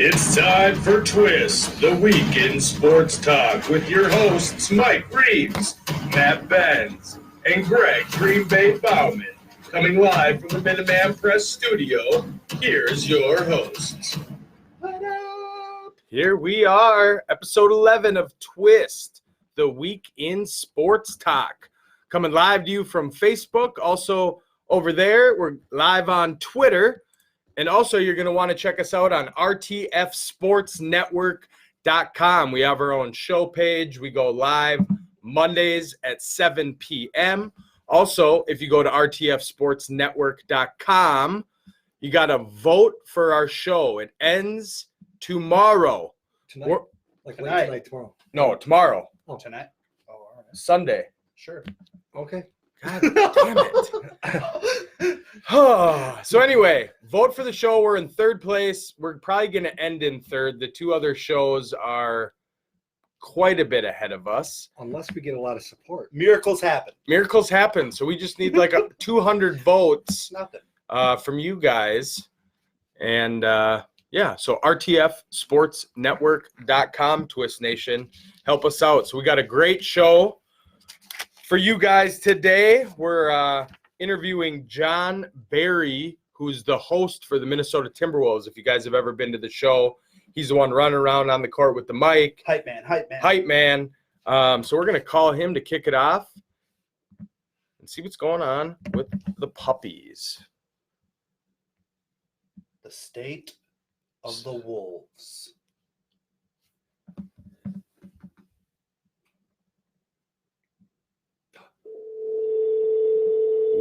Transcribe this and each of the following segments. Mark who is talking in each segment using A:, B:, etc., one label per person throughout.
A: It's time for Twist, the week in sports talk, with your hosts Mike Reeves, Matt Benz, and Greg Green Bay Bauman. Coming live from the Minuteman Press studio, here's your hosts.
B: What up? Here we are, episode 11 of Twist, the week in sports talk. Coming live to you from Facebook. Also over there, we're live on Twitter. And also, you're going to want to check us out on rtfsportsnetwork.com. We have our own show page. We go live Mondays at 7 p.m. Also, if you go to rtfsportsnetwork.com, you got to vote for our show. It ends tomorrow.
C: Tonight? Tomorrow?
B: No, tomorrow.
C: Oh, tonight? Oh, all right.
B: Sunday.
C: Sure. Okay.
B: God damn it. So anyway, vote for the show. We're in third place. We're probably going to end in third. The two other shows are quite a bit ahead of us.
C: Unless we get a lot of support.
D: Miracles happen.
B: Miracles happen. So we just need like 200 votes
D: Nothing.
B: From you guys. And so rtfsportsnetwork.com, Twist Nation. Help us out. So we got a great show for you guys today. We're interviewing John Barry, who's the host for the Minnesota Timberwolves. If you guys have ever been to the show, he's the one running around on the court with the mic.
D: Hype man.
B: So we're going to call him to kick it off and see what's going on with the puppies.
D: The state of the Wolves.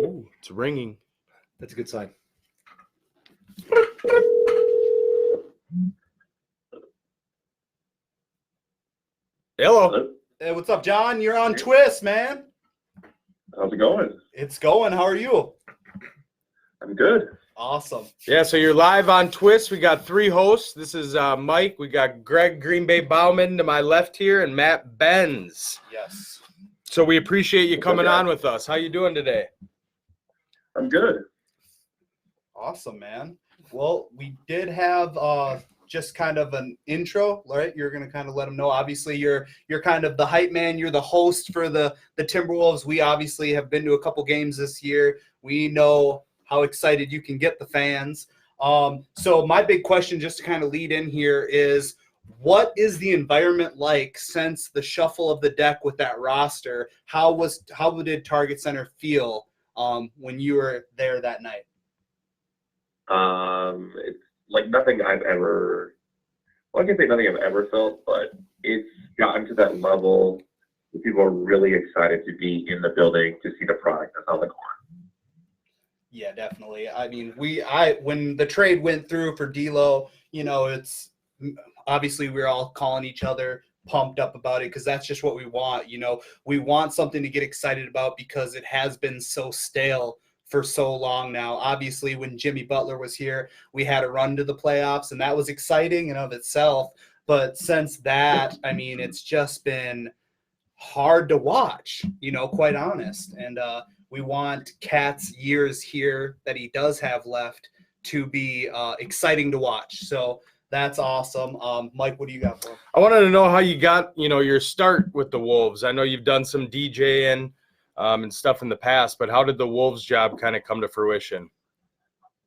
B: Ooh, it's ringing.
C: That's a good sign.
B: Hello.
D: Hey, what's up, John? You're on Twist, man.
E: How's it going?
D: It's going. How are you?
E: I'm good.
D: Awesome.
B: Yeah, so you're live on Twist. We got three hosts. This is Mike. We got Greg Green Bay Bauman to my left here and Matt Benz.
D: Yes.
B: So we appreciate you coming on with us. How you doing today?
E: I'm good.
D: Awesome, man. Well, we did have just kind of an intro, right? You're going to kind of let them know. Obviously, you're kind of the hype man. You're the host for the Timberwolves. We obviously have been to a couple games this year. We know how excited you can get the fans. So my big question, just to kind of lead in here, is what is the environment like since the shuffle of the deck with that roster? How did Target Center feel when you were there that night?
E: It's like nothing I've ever, well, I can say nothing I've ever felt, but it's gotten to that level where people are really excited to be in the building to see the product that's on the court.
D: Yeah, definitely. I mean, when the trade went through for D'Lo, it's obviously we're all calling each other pumped up about it because that's just what we want. We want something to get excited about because it has been so stale for so long now. Obviously, when Jimmy Butler was here, we had a run to the playoffs, and that was exciting in of itself. But since that, I mean, it's just been hard to watch, quite honest. And we want Cat's years here that he does have left to be exciting to watch. So that's awesome. Mike, what do you got for him?
B: I wanted to know how you got, your start with the Wolves. I know you've done some DJing and stuff in the past, but how did the Wolves job kind of come to fruition?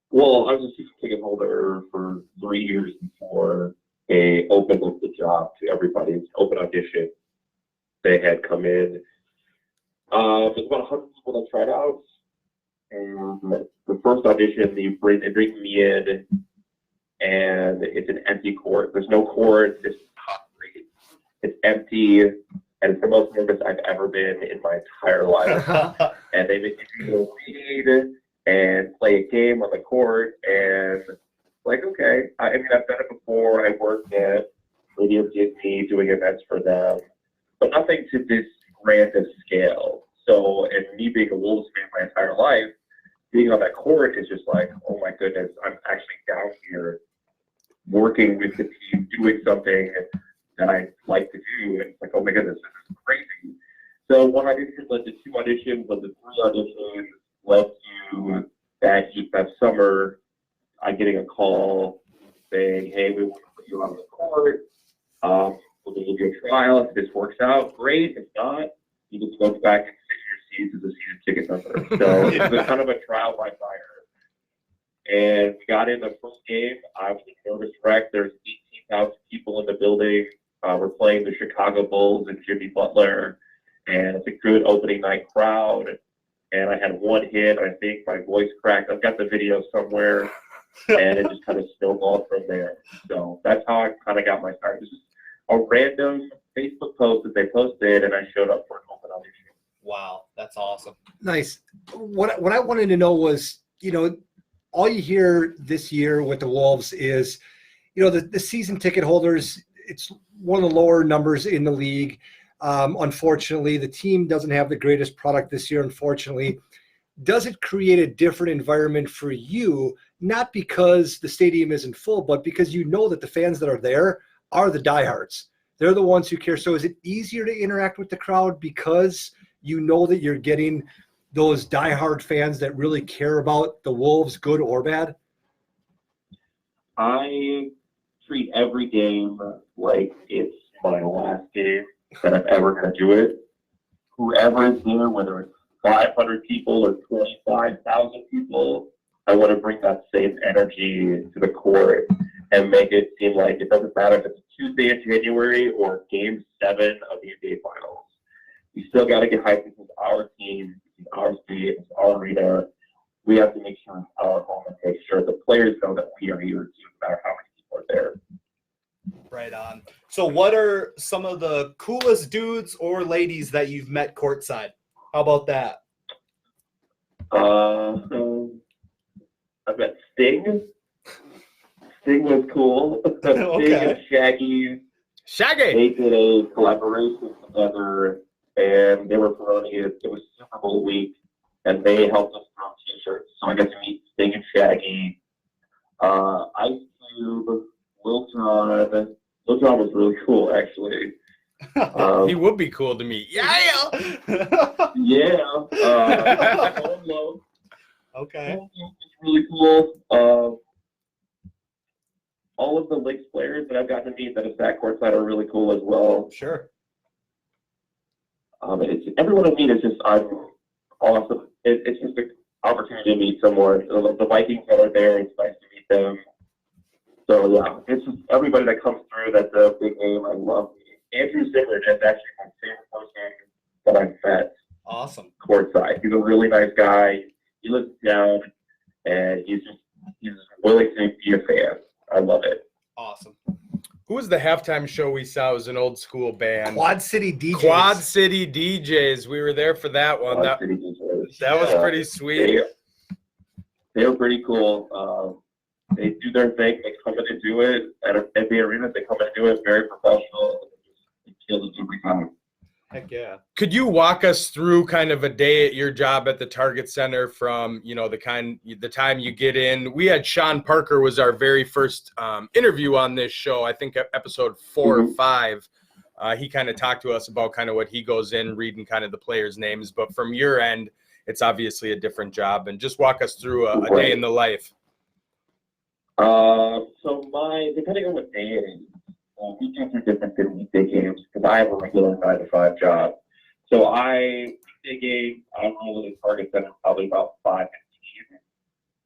E: Well, I was a season ticket holder for 3 years before they opened up the job to everybody. It's open audition. They had come in. There's about 100 people that tried out. And the first audition, they bring me in, and it's an empty court. There's no court. It's empty, and it's the most nervous I've ever been in my entire life. And they make me go read and play a game on the court, and okay. I mean, I've done it before. I worked at Radio Disney doing events for them, but nothing to this grand of scale. So, and me being a Wolves fan my entire life, being on that court is just like, oh my goodness, I'm actually down here working with the team, doing something that I like to do. And it's like, oh my goodness, this is crazy. So one audition led to 2 auditions, led to 3 auditions, led to that summer, I'm getting a call saying, hey, we want to put you you on the court. We'll give you a trial. If this works out, great. If not, you can go back and sit your seats as a season ticket number. So it was kind of a trial by fire. And we got in the first game. I was a nervous wreck. There's 18,000 people in the building. We're playing the Chicago Bulls and Jimmy Butler. And it's a good opening night crowd. And I had one hit. I think my voice cracked. I've got the video somewhere. And it just kind of snowballed from there. So that's how I kind of got my start. This is a random Facebook post that they posted, and I showed up for an open audition.
D: Wow, that's awesome.
C: Nice. What I wanted to know was, all you hear this year with the Wolves is, the season ticket holders, it's one of the lower numbers in the league. Unfortunately, the team doesn't have the greatest product this year, unfortunately. Does it create a different environment for you, not because the stadium isn't full, but because you know that the fans that are there are the diehards? They're the ones who care. So is it easier to interact with the crowd because you know that you're getting those diehard fans that really care about the Wolves, good or bad?
E: I treat every game like it's my last game that I'm ever going to do it. Whoever is there, whether it's 500 people or 25,000 people, I want to bring that same energy to the court and make it seem like it doesn't matter if it's Tuesday in January or Game 7 of the NBA Finals. We still got to get hyped. This is our team. This is our stadium. It's our arena. We have to make sure it's our home and make sure the players know that we are here too, no matter how many people are there.
D: Right on. So what are some of the coolest dudes or ladies that you've met courtside? How about that?
E: I met Sting. Sting was cool. Sting and Shaggy. They did a collaboration together, and they were promoting it. It was Super Bowl week, and they helped us throw T-shirts. So I got to meet Sting and Shaggy. Ice Cube, Lil Jon. Lil Jon was really cool, actually.
B: He would be cool to meet. Yeah.
D: Okay.
E: It's really cool. All of the Lynx players that I've gotten to meet that have sat courtside are really cool as well.
D: Sure.
E: Everyone I meet is just awesome. It's just an opportunity to meet someone. The Vikings that are there, it's nice to meet them. So yeah, it's just everybody that comes through. That's a big name. I love meeting. Andrew Zimmern is actually my favorite person that I've met.
D: Awesome.
E: Courtside. He's a really nice guy. He lives down, and he's willing to be a fan. I love it.
D: Awesome.
B: Who was the halftime show we saw? It was an old school band.
C: Quad City DJs.
B: Quad City DJs. We were there for that one. That was pretty sweet.
E: They were pretty cool. They do their thing. They come in and do it at the arena. They come in and do it very professional. They kill it every time.
D: Heck yeah.
B: Could you walk us through kind of a day at your job at the Target Center from, the time you get in? We had Sean Parker was our very first interview on this show, I think episode 4 or 5. He kind of talked to us about kind of what he goes in, reading kind of the players' names. But from your end, it's obviously a different job. And just walk us through a day in the life.
E: Depending on what day it is, weekends are different than weekday games because I have a regular 9-to-5 job. So weekday game, I'm rolling in Target Center probably about 5:15.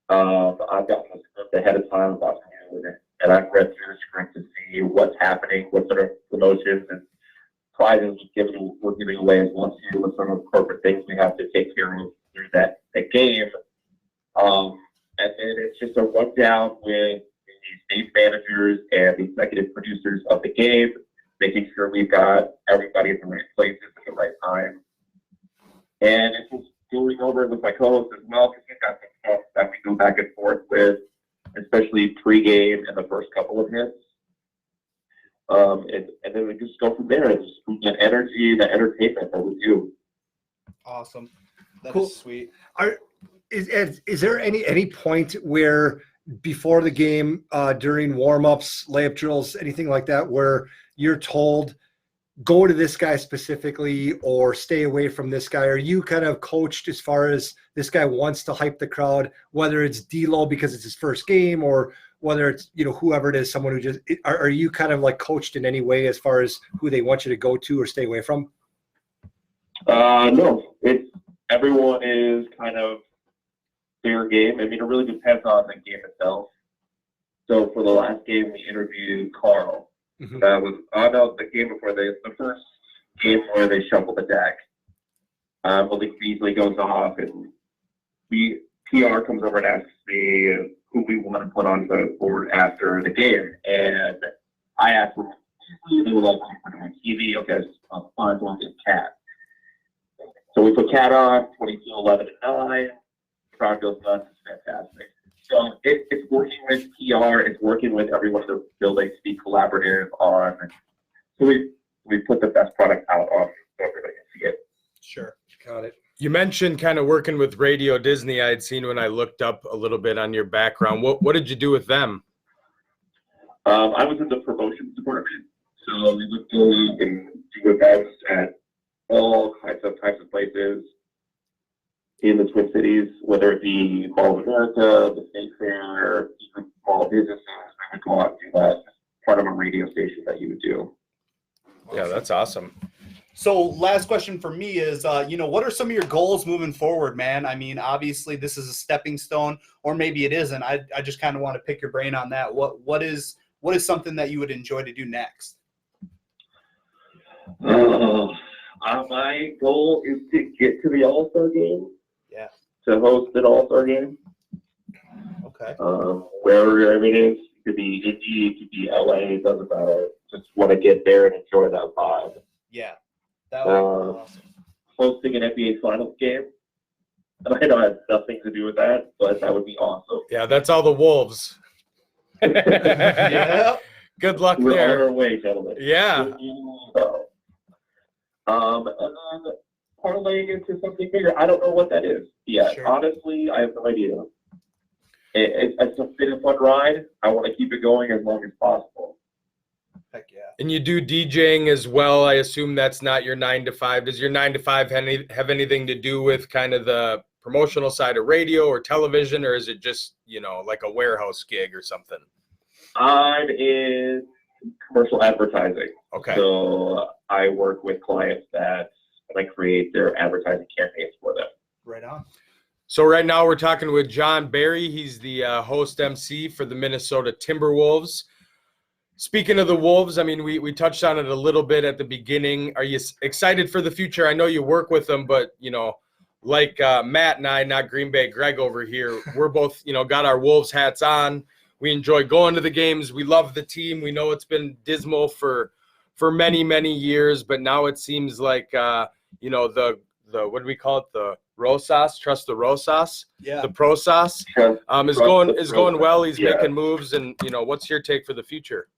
E: I've gotten the script ahead of time about it, and I've read through the script to see what's happening, what sort of promotions and prizes we're giving away as well too, what sort of corporate things we have to take care of through that game. And then it's just a rundown with the stage managers and the executive producers of the game, making sure we've got everybody in the right places at the right time. And it's just going over it with my co-host as well, because we've got some stuff that we go back and forth with, especially pregame and the first couple of hits. And then we just go from there and just get energy, the entertainment that we do.
D: Awesome. That
C: Cool.
D: is sweet.
C: Is there any point where before the game, during warm-ups, layup drills, anything like that, where you're told, go to this guy specifically or stay away from this guy? Are you kind of coached as far as this guy wants to hype the crowd, whether it's D-Lo because it's his first game or whether it's, whoever it is, someone who just are you kind of like coached in any way as far as who they want you to go to or stay away from?
E: No, everyone is kind of fair game. I mean, it really depends on the game itself. So for the last game, we interviewed Carl.
C: Mm-hmm.
E: That was the game before the first game where they shuffled the deck. Malik Beasley goes off, and PR comes over and asks me who we want to put on the board after the game. And I asked them, they were like, on TV, okay, fine, we'll get Cat. So we put Cat on, 22, 11, and 9. Crowd goes nuts. It's fantastic. So it's working with PR. It's working with everyone in the building to be collaborative on. So we put the best product out on so everybody can see it.
D: Sure.
C: Got it.
B: You mentioned kind of working with Radio Disney. I had seen when I looked up a little bit on your background. What did you do with them?
E: I was in the promotions department. So we would go and do events at all types of places in the Twin Cities, whether it be Mall of America, the State Fair, even small businesses. We would go out and do that. Part of a radio station that you would do.
B: Yeah, that's awesome.
D: So last question for me is, what are some of your goals moving forward, man? I mean, obviously this is a stepping stone, or maybe it isn't. I just kind of want to pick your brain on that. What is something that you would enjoy to do next?
E: My goal is to get to the All-Star game.
D: Yeah.
E: To host an All-Star game.
D: Okay.
E: Wherever it is, it could be Indy, it could be LA, it doesn't matter. Just want to get there and enjoy that vibe.
D: Yeah. That would be awesome.
E: Hosting an NBA Finals game. And I know it has nothing to do with that, but that would be awesome.
B: Yeah, that's all the Wolves.
D: Yeah.
B: Good luck
E: We're
B: there.
E: on our way, gentlemen.
B: Yeah.
E: And then parlaying into something bigger. I don't know what that is. Yeah,
D: Sure.
E: Honestly, I have no idea. It's been a fun ride. I want to keep it going as long as possible.
D: Heck yeah.
B: And you do DJing as well. I assume that's not your 9 to 5. Does your 9 to 5 have anything to do with kind of the promotional side of radio or television, or is it just, like a warehouse gig or something?
E: I'm in commercial advertising.
B: Okay.
E: So I work with clients and I create their advertising campaigns for them.
D: Right on.
B: So right now we're talking with John Barry. He's the host MC for the Minnesota Timberwolves. Speaking of the Wolves, I mean, we touched on it a little bit at the beginning. Are you excited for the future? I know you work with them, but, like Matt and I, not Green Bay Greg over here, we're both, got our Wolves hats on. We enjoy going to the games. We love the team. We know it's been dismal for many, many years, but now it seems like, the what do we call it? The Rosas, trust the Rosas,
D: Yeah.
B: the Prosas, is going well. He's making moves, and what's your take for the future?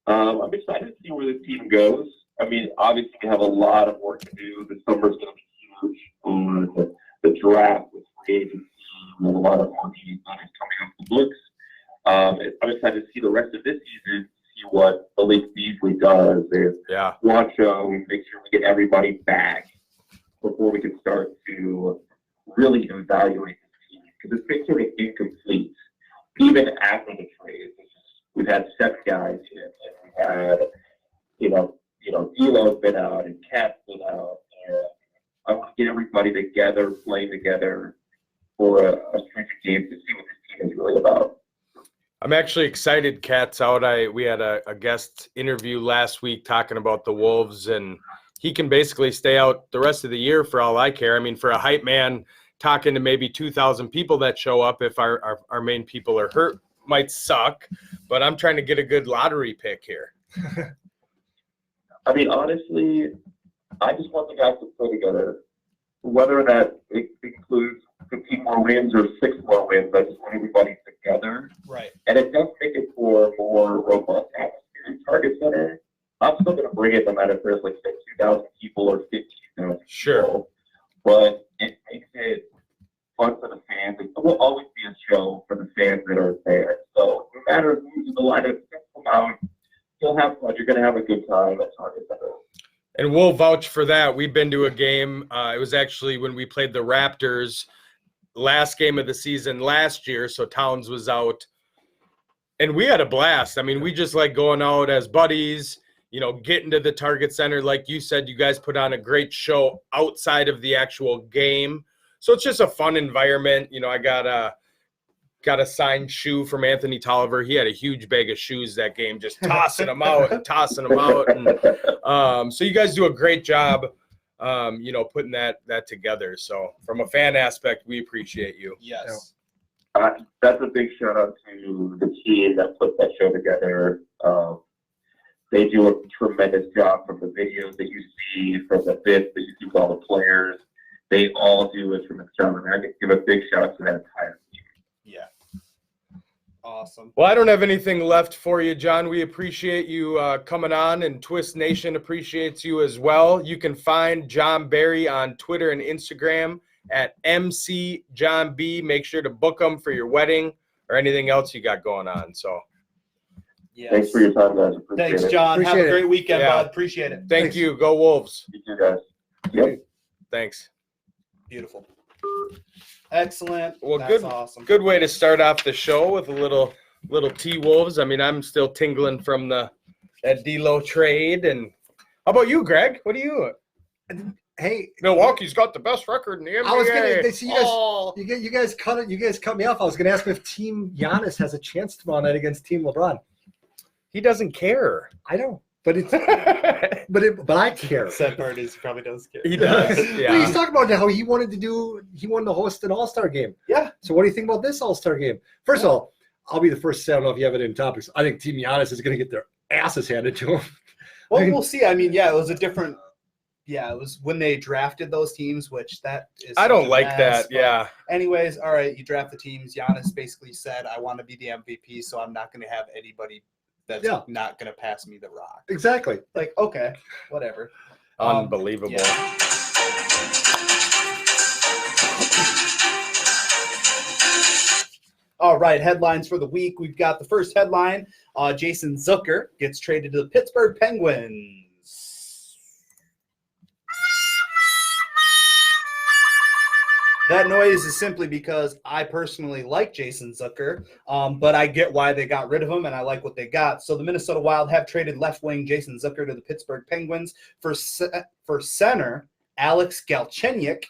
E: I'm excited to see where this team goes. I mean, obviously we have a lot of work to do. The summer's going to be huge on the draft with free agency and a lot of money coming off the books. I'm excited to see the rest of this season, see what Malik Beasley does, and watch make sure we get everybody back before we can start to really evaluate the team, because it's been sort of incomplete even after the trade. We've had 7 guys in, and we had, D'Lo's been out and Cat's been out, and I want to get everybody together, playing together for a stretch of games to see what this team is really about.
B: I'm actually excited Cat's out. We had a guest interview last week talking about the Wolves, and he can basically stay out the rest of the year for all I care. I mean, for a hype man talking to maybe 2,000 people that show up, if our main people are hurt, might suck, but I'm trying to get a good lottery pick here.
E: I mean, honestly, I just want the guys to play together, whether that it includes 15 more wins or 6 more wins. I just want everybody together.
D: Right.
E: And it does make it for a more robust atmosphere. Target Center, I'm still going to bring it no matter if there's like 2,000 people or 15,000 people.
B: Sure.
E: But it makes it fun for the fans. It will always be a show for the fans that are there. So no matter who's in the lineup, come out, you'll have fun. You're going to have a good time at Target Center.
B: And we'll vouch for that. We've been to a game. It was actually when we played the Raptors last game of the season last year. So Towns was out And we had a blast. I mean, we just like going out as buddies, you know, getting to the Target Center. Like you said, you guys put on a great show outside of the actual game. So it's just a fun environment. You know, I got a signed shoe from Anthony Tolliver. He had a huge bag of shoes that game, just tossing them out and tossing them out. And so you guys do a great job, you know, putting that together. So from a fan aspect, we appreciate you.
D: Yes.
E: That's a big shout out to the team that put that show together. They do a tremendous job from the videos that you see, from the bits that you see with all the players. They all do a tremendous job, and I give a big shout out to that entire team.
D: Yeah. Awesome.
B: Well, I don't have anything left for you, John. We appreciate you coming on, and Twist Nation appreciates you as well. You can find John Barry on Twitter and Instagram at MC John B. Make sure to book them for your wedding or anything else you got going on. So,
D: Yes.
E: Thanks for your time, guys. Appreciate
D: Thanks,
E: it.
D: John. Have
C: Appreciate
D: a
C: it.
D: great weekend,
B: Yeah.
D: bud. Appreciate it.
B: thank you. Go Wolves.
E: You too, guys. Yep.
B: Thanks.
D: Beautiful. Excellent.
B: Well,
D: That's awesome.
B: Good way to start off the show with a little T-Wolves. I mean, I'm still tingling from that D'Lo trade. And how about you, Greg? What do you?
C: Hey,
B: Milwaukee's got the best record in the NBA.
C: I was gonna see you guys.
B: Oh.
C: You guys cut me off. I was gonna ask if Team Giannis has a chance tomorrow night against Team LeBron.
B: He doesn't care.
C: I know, but it's but I care.
D: Sad part is he probably does care.
B: He does.
C: Well, he's
B: Yeah.
C: talking about how he wanted to host an All-Star game.
D: Yeah.
C: So what do you think about this All-Star game? First of all, I'll be the first to say, I don't know if you have it in topics. I think Team Giannis is going to get their asses handed to them.
D: Well,
C: I mean-
D: we'll see. I mean, yeah, it was a different. Yeah, it was when they drafted those teams, which that is.
B: I
D: such
B: don't
D: a
B: like
D: mess,
B: that.
D: but
B: Yeah.
D: Anyways, all right, you draft the teams. Giannis basically said, "I want to be the MVP, so I'm not going to have anybody that's
C: Yeah.
D: not going to pass me the rock."
C: Exactly.
D: Like, okay, whatever.
B: Unbelievable.
D: Yeah. All right, headlines for the week. We've got the first headline. Jason Zucker gets traded to the Pittsburgh Penguins. That noise is simply because I personally like Jason Zucker, but I get why they got rid of him, and I like what they got. So the Minnesota Wild have traded left wing Jason Zucker to the Pittsburgh Penguins for center Alex Galchenyuk,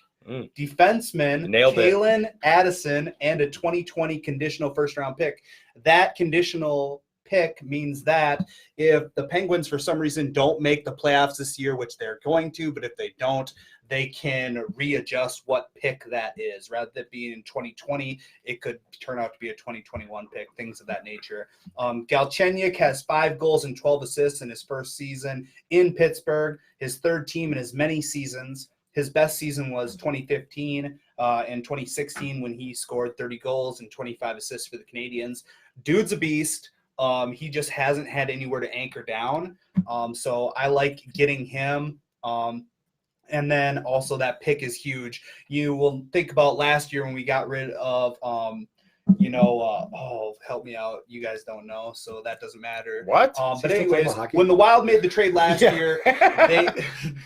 D: defenseman
B: Nailed it.
D: Kalen Addison, and a 2020 conditional first-round pick. That conditional pick means that if the Penguins for some reason don't make the playoffs this year, which they're going to, but if they don't, they can readjust what pick that is. Rather than being in 2020, it could turn out to be a 2021 pick, things of that nature. Galchenyuk has 5 goals and 12 assists in his first season in Pittsburgh, his third team in as many seasons. His best season was 2015 and 2016 when he scored 30 goals and 25 assists for the Canadiens. Dude's a beast. He just hasn't had anywhere to anchor down. So I like getting him. And then also that pick is huge. You will think about last year when we got rid of, help me out. You guys don't know, so that doesn't matter.
B: What?
D: But anyways, when the Wild made the trade last year,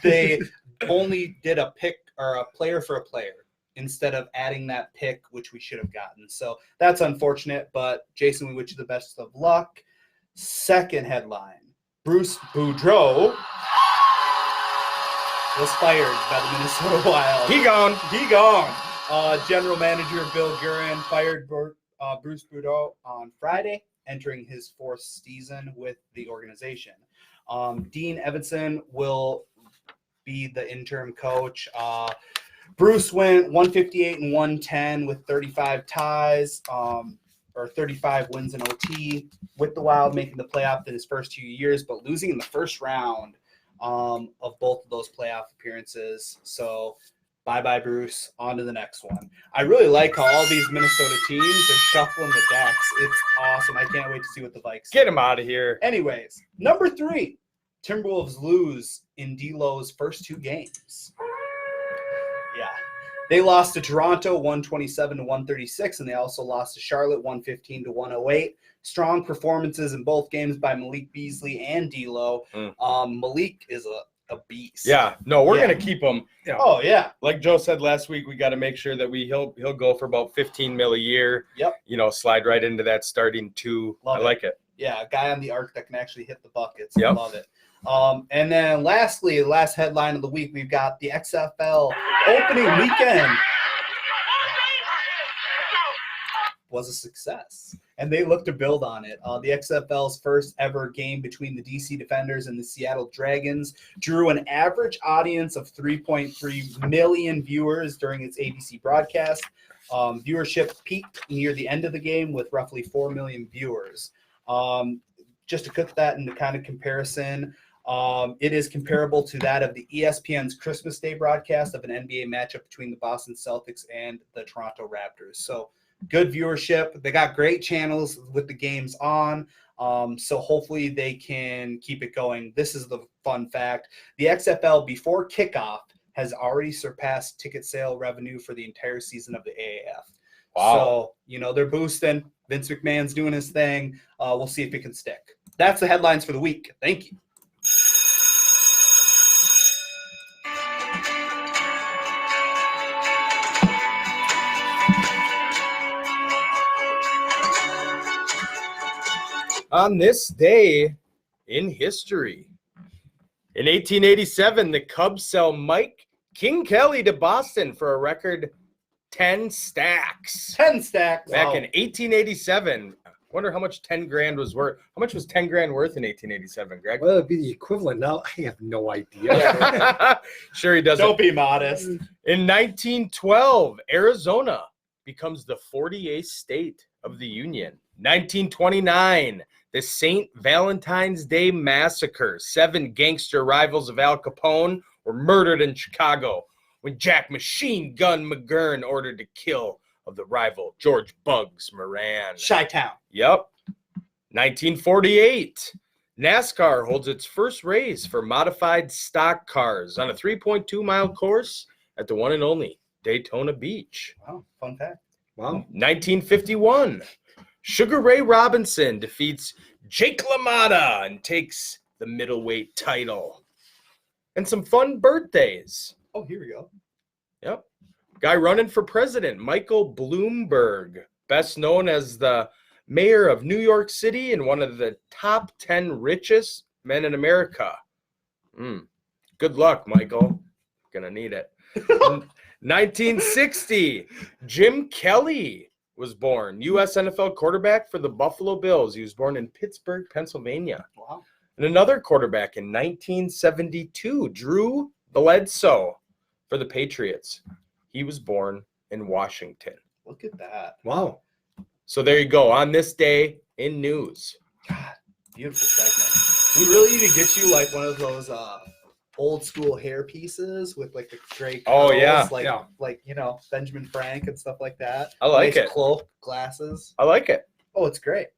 D: they only did a pick or a player for a player instead of adding that pick, which we should have gotten. So that's unfortunate, but Jason, we wish you the best of luck. Second headline, Bruce Boudreau was fired by the Minnesota Wild.
B: He gone.
D: He gone. General manager Bill Guerin fired Bruce Boudreau on Friday, entering his 4th season with the organization. Dean Evanson will be the interim coach. Bruce went 158 and 110 with 35 ties, or 35 wins in OT with the Wild, making the playoff in his first 2 years, but losing in the first round of both of those playoff appearances. So bye-bye, Bruce. On to the next one. I really like how all these Minnesota teams are shuffling the decks. It's awesome. I can't wait to see what the Vikes
B: Get him out of here.
D: Anyways, number 3, Timberwolves lose in D'Lo's first 2 games. Yeah. They lost to Toronto 127 to 136, and they also lost to Charlotte 115 to 108. Strong performances in both games by Malik Beasley and D'Lo. Malik is a beast.
B: Yeah, no, we're
D: Yeah.
B: gonna keep him.
D: Oh yeah.
B: Like Joe said last week, we got to make sure that he'll go for about 15 mil a year.
D: Yep.
B: Slide right into that starting two.
D: Love
B: I
D: it.
B: like it.
D: Yeah, a guy on the arc that can actually hit the buckets.
B: Yep.
D: Love it. And then lastly, the last headline of the week, we've got the XFL opening weekend was a success, and they look to build on it. The XFL's first ever game between the DC Defenders and the Seattle Dragons drew an average audience of 3.3 million viewers during its ABC broadcast. Viewership peaked near the end of the game with roughly 4 million viewers. Just to put that into kind of comparison, it is comparable to that of the ESPN's Christmas Day broadcast of an NBA matchup between the Boston Celtics and the Toronto Raptors. So good viewership. They got great channels with the games on. So hopefully they can keep it going. This is the fun fact. The XFL before kickoff has already surpassed ticket sale revenue for the entire season of the AAF.
B: Wow.
D: So, they're boosting. Vince McMahon's doing his thing. We'll see if it can stick. That's the headlines for the week. Thank you.
B: On this day in history, in 1887, the Cubs sell Mike King Kelly to Boston for a record 10 stacks.
D: 10 stacks.
B: Back in 1887. I wonder how much 10 grand was worth. How much was 10 grand worth in 1887, Greg?
C: Well, it'd be the equivalent now. I have no idea.
B: Sure he doesn't.
D: Don't be modest.
B: In 1912, Arizona becomes the 48th state of the Union. 1929, the St. Valentine's Day Massacre. 7 gangster rivals of Al Capone were murdered in Chicago when Jack Machine Gun McGurn ordered the kill of the rival George Bugs Moran.
D: Chi-Town.
B: Yep. 1948, NASCAR holds its first race for modified stock cars on a 3.2-mile course at the one and only Daytona Beach.
D: Wow, fun fact.
C: Wow.
B: 1951, Sugar Ray Robinson defeats Jake LaMotta and takes the middleweight title. And some fun birthdays.
D: Oh, here we go.
B: Yep. Guy running for president, Michael Bloomberg, best known as the mayor of New York City and one of the top 10 richest men in America. Good luck, Michael. Gonna need it. 1960, Jim Kelly was born, U.S. NFL quarterback for the Buffalo Bills. He was born in Pittsburgh, Pennsylvania.
D: Wow.
B: And another quarterback in 1972, Drew Bledsoe for the Patriots. He was born in Washington.
D: Look at that.
C: Wow.
B: So there you go. On this day in news.
D: God, beautiful segment. We really need to get you like one of those old school hair pieces with like the gray curls.
B: Oh, yeah.
D: Like Benjamin Frank and stuff like that.
B: I like it.
D: Cloak, glasses.
B: I like it.
D: Oh, it's great.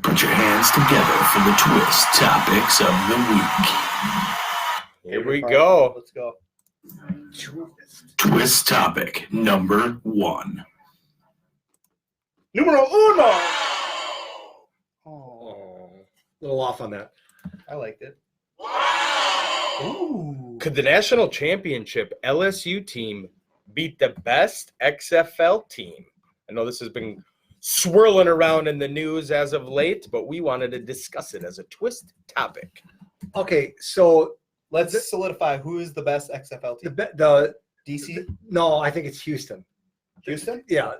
F: Put your hands together for the twist topics of the week.
B: Here we go.
D: Let's go.
F: Twist topic number 1.
D: Numero uno. Oh,
C: A little off on that.
D: I liked it. Ooh.
B: Could the national championship LSU team beat the best XFL team? I know this has been swirling around in the news as of late, but we wanted to discuss it as a twist topic.
C: Okay, so
D: Let's solidify who is the best XFL team.
C: the
D: DC?
C: no, I think it's Houston.
D: Houston?
C: Yeah.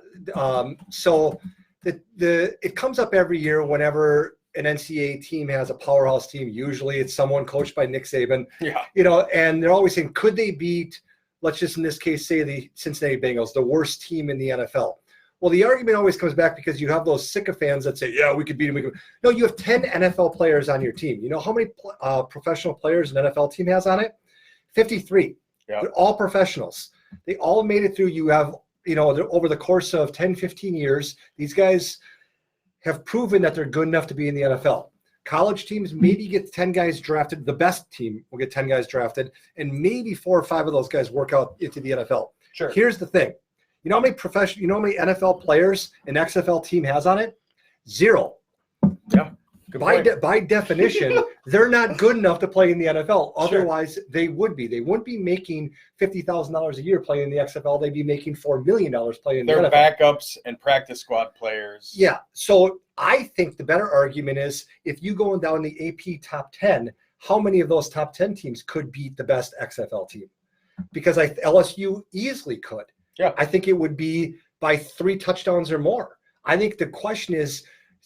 C: So it comes up every year whenever an NCAA team has a powerhouse team. Usually it's someone coached by Nick Saban.
B: Yeah.
C: And they're always saying, could they beat, let's just in this case say the Cincinnati Bengals, the worst team in the NFL? Well, the argument always comes back because you have those sycophants that say, yeah, we could beat them. No, you have 10 NFL players on your team. You know how many professional players an NFL team has on it? 53.
B: Yeah.
C: They're all professionals. They all made it through. You have, over the course of 10, 15 years, these guys have proven that they're good enough to be in the NFL. College teams maybe get 10 guys drafted. The best team will get 10 guys drafted, and maybe 4 or 5 of those guys work out into the NFL.
D: Sure.
C: Here's the thing. You know how many NFL players an XFL team has on it? 0.
B: Yeah. Good point.
C: By definition, they're not good enough to play in the NFL. Otherwise, they would be. They wouldn't be making $50,000 a year playing in the XFL. They'd be making $4 million playing in the
B: They're
C: NFL.
B: backups and practice squad players.
C: Yeah. So I think the better argument is if you going down the AP top 10, how many of those top 10 teams could beat the best XFL team? Because LSU easily could.
B: Yeah.
C: I think it would be by 3 touchdowns or more. I think the question is,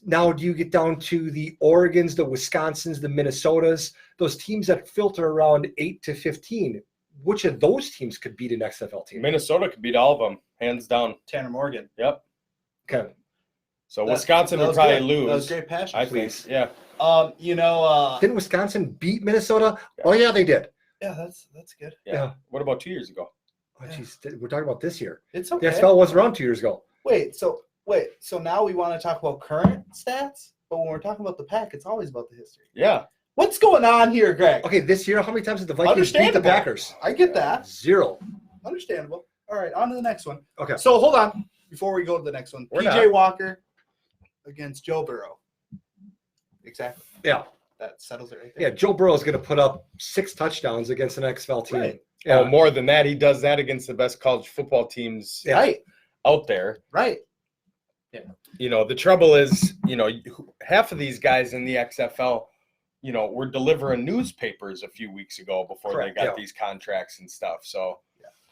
C: now do you get down to the Oregons, the Wisconsins, the Minnesotas, those teams that filter around 8 to 15? Which of those teams could beat an XFL team?
B: Minnesota could beat all of them, hands down.
D: Tanner Morgan.
B: Yep.
C: Okay.
B: So Wisconsin would probably lose.
D: That was great passion.
B: I think. Yeah.
C: Didn't Wisconsin beat Minnesota? Yeah. Oh, yeah, they did.
D: Yeah, that's good.
B: Yeah. What about 2 years ago?
C: Oh, geez, we're talking about this year.
D: It's okay.
C: The XFL was around 2 years ago.
D: So now we want to talk about current stats, but when we're talking about the pack, it's always about the history.
B: Yeah.
D: What's going on here, Greg?
C: Okay, this year, how many times did the Vikings beat the Packers?
D: I get that.
C: 0.
D: Understandable. All right, on to the next one.
C: Okay.
D: So hold on before we go to the next one.
B: We're
D: PJ
B: not.
D: Walker against Joe Burrow. Exactly.
C: Yeah.
D: That settles it right there.
C: Yeah, Joe Burrow is going to put up 6 touchdowns against an XFL team.
D: Right.
C: Yeah.
B: Oh, more than that, he does that against the best college football teams
D: Right.
B: out there.
D: Right.
B: You know, the trouble is, you know, half of these guys in the XFL, you know, were delivering newspapers a few weeks ago before
C: Correct,
B: they got
C: yeah.
B: these contracts and stuff. So,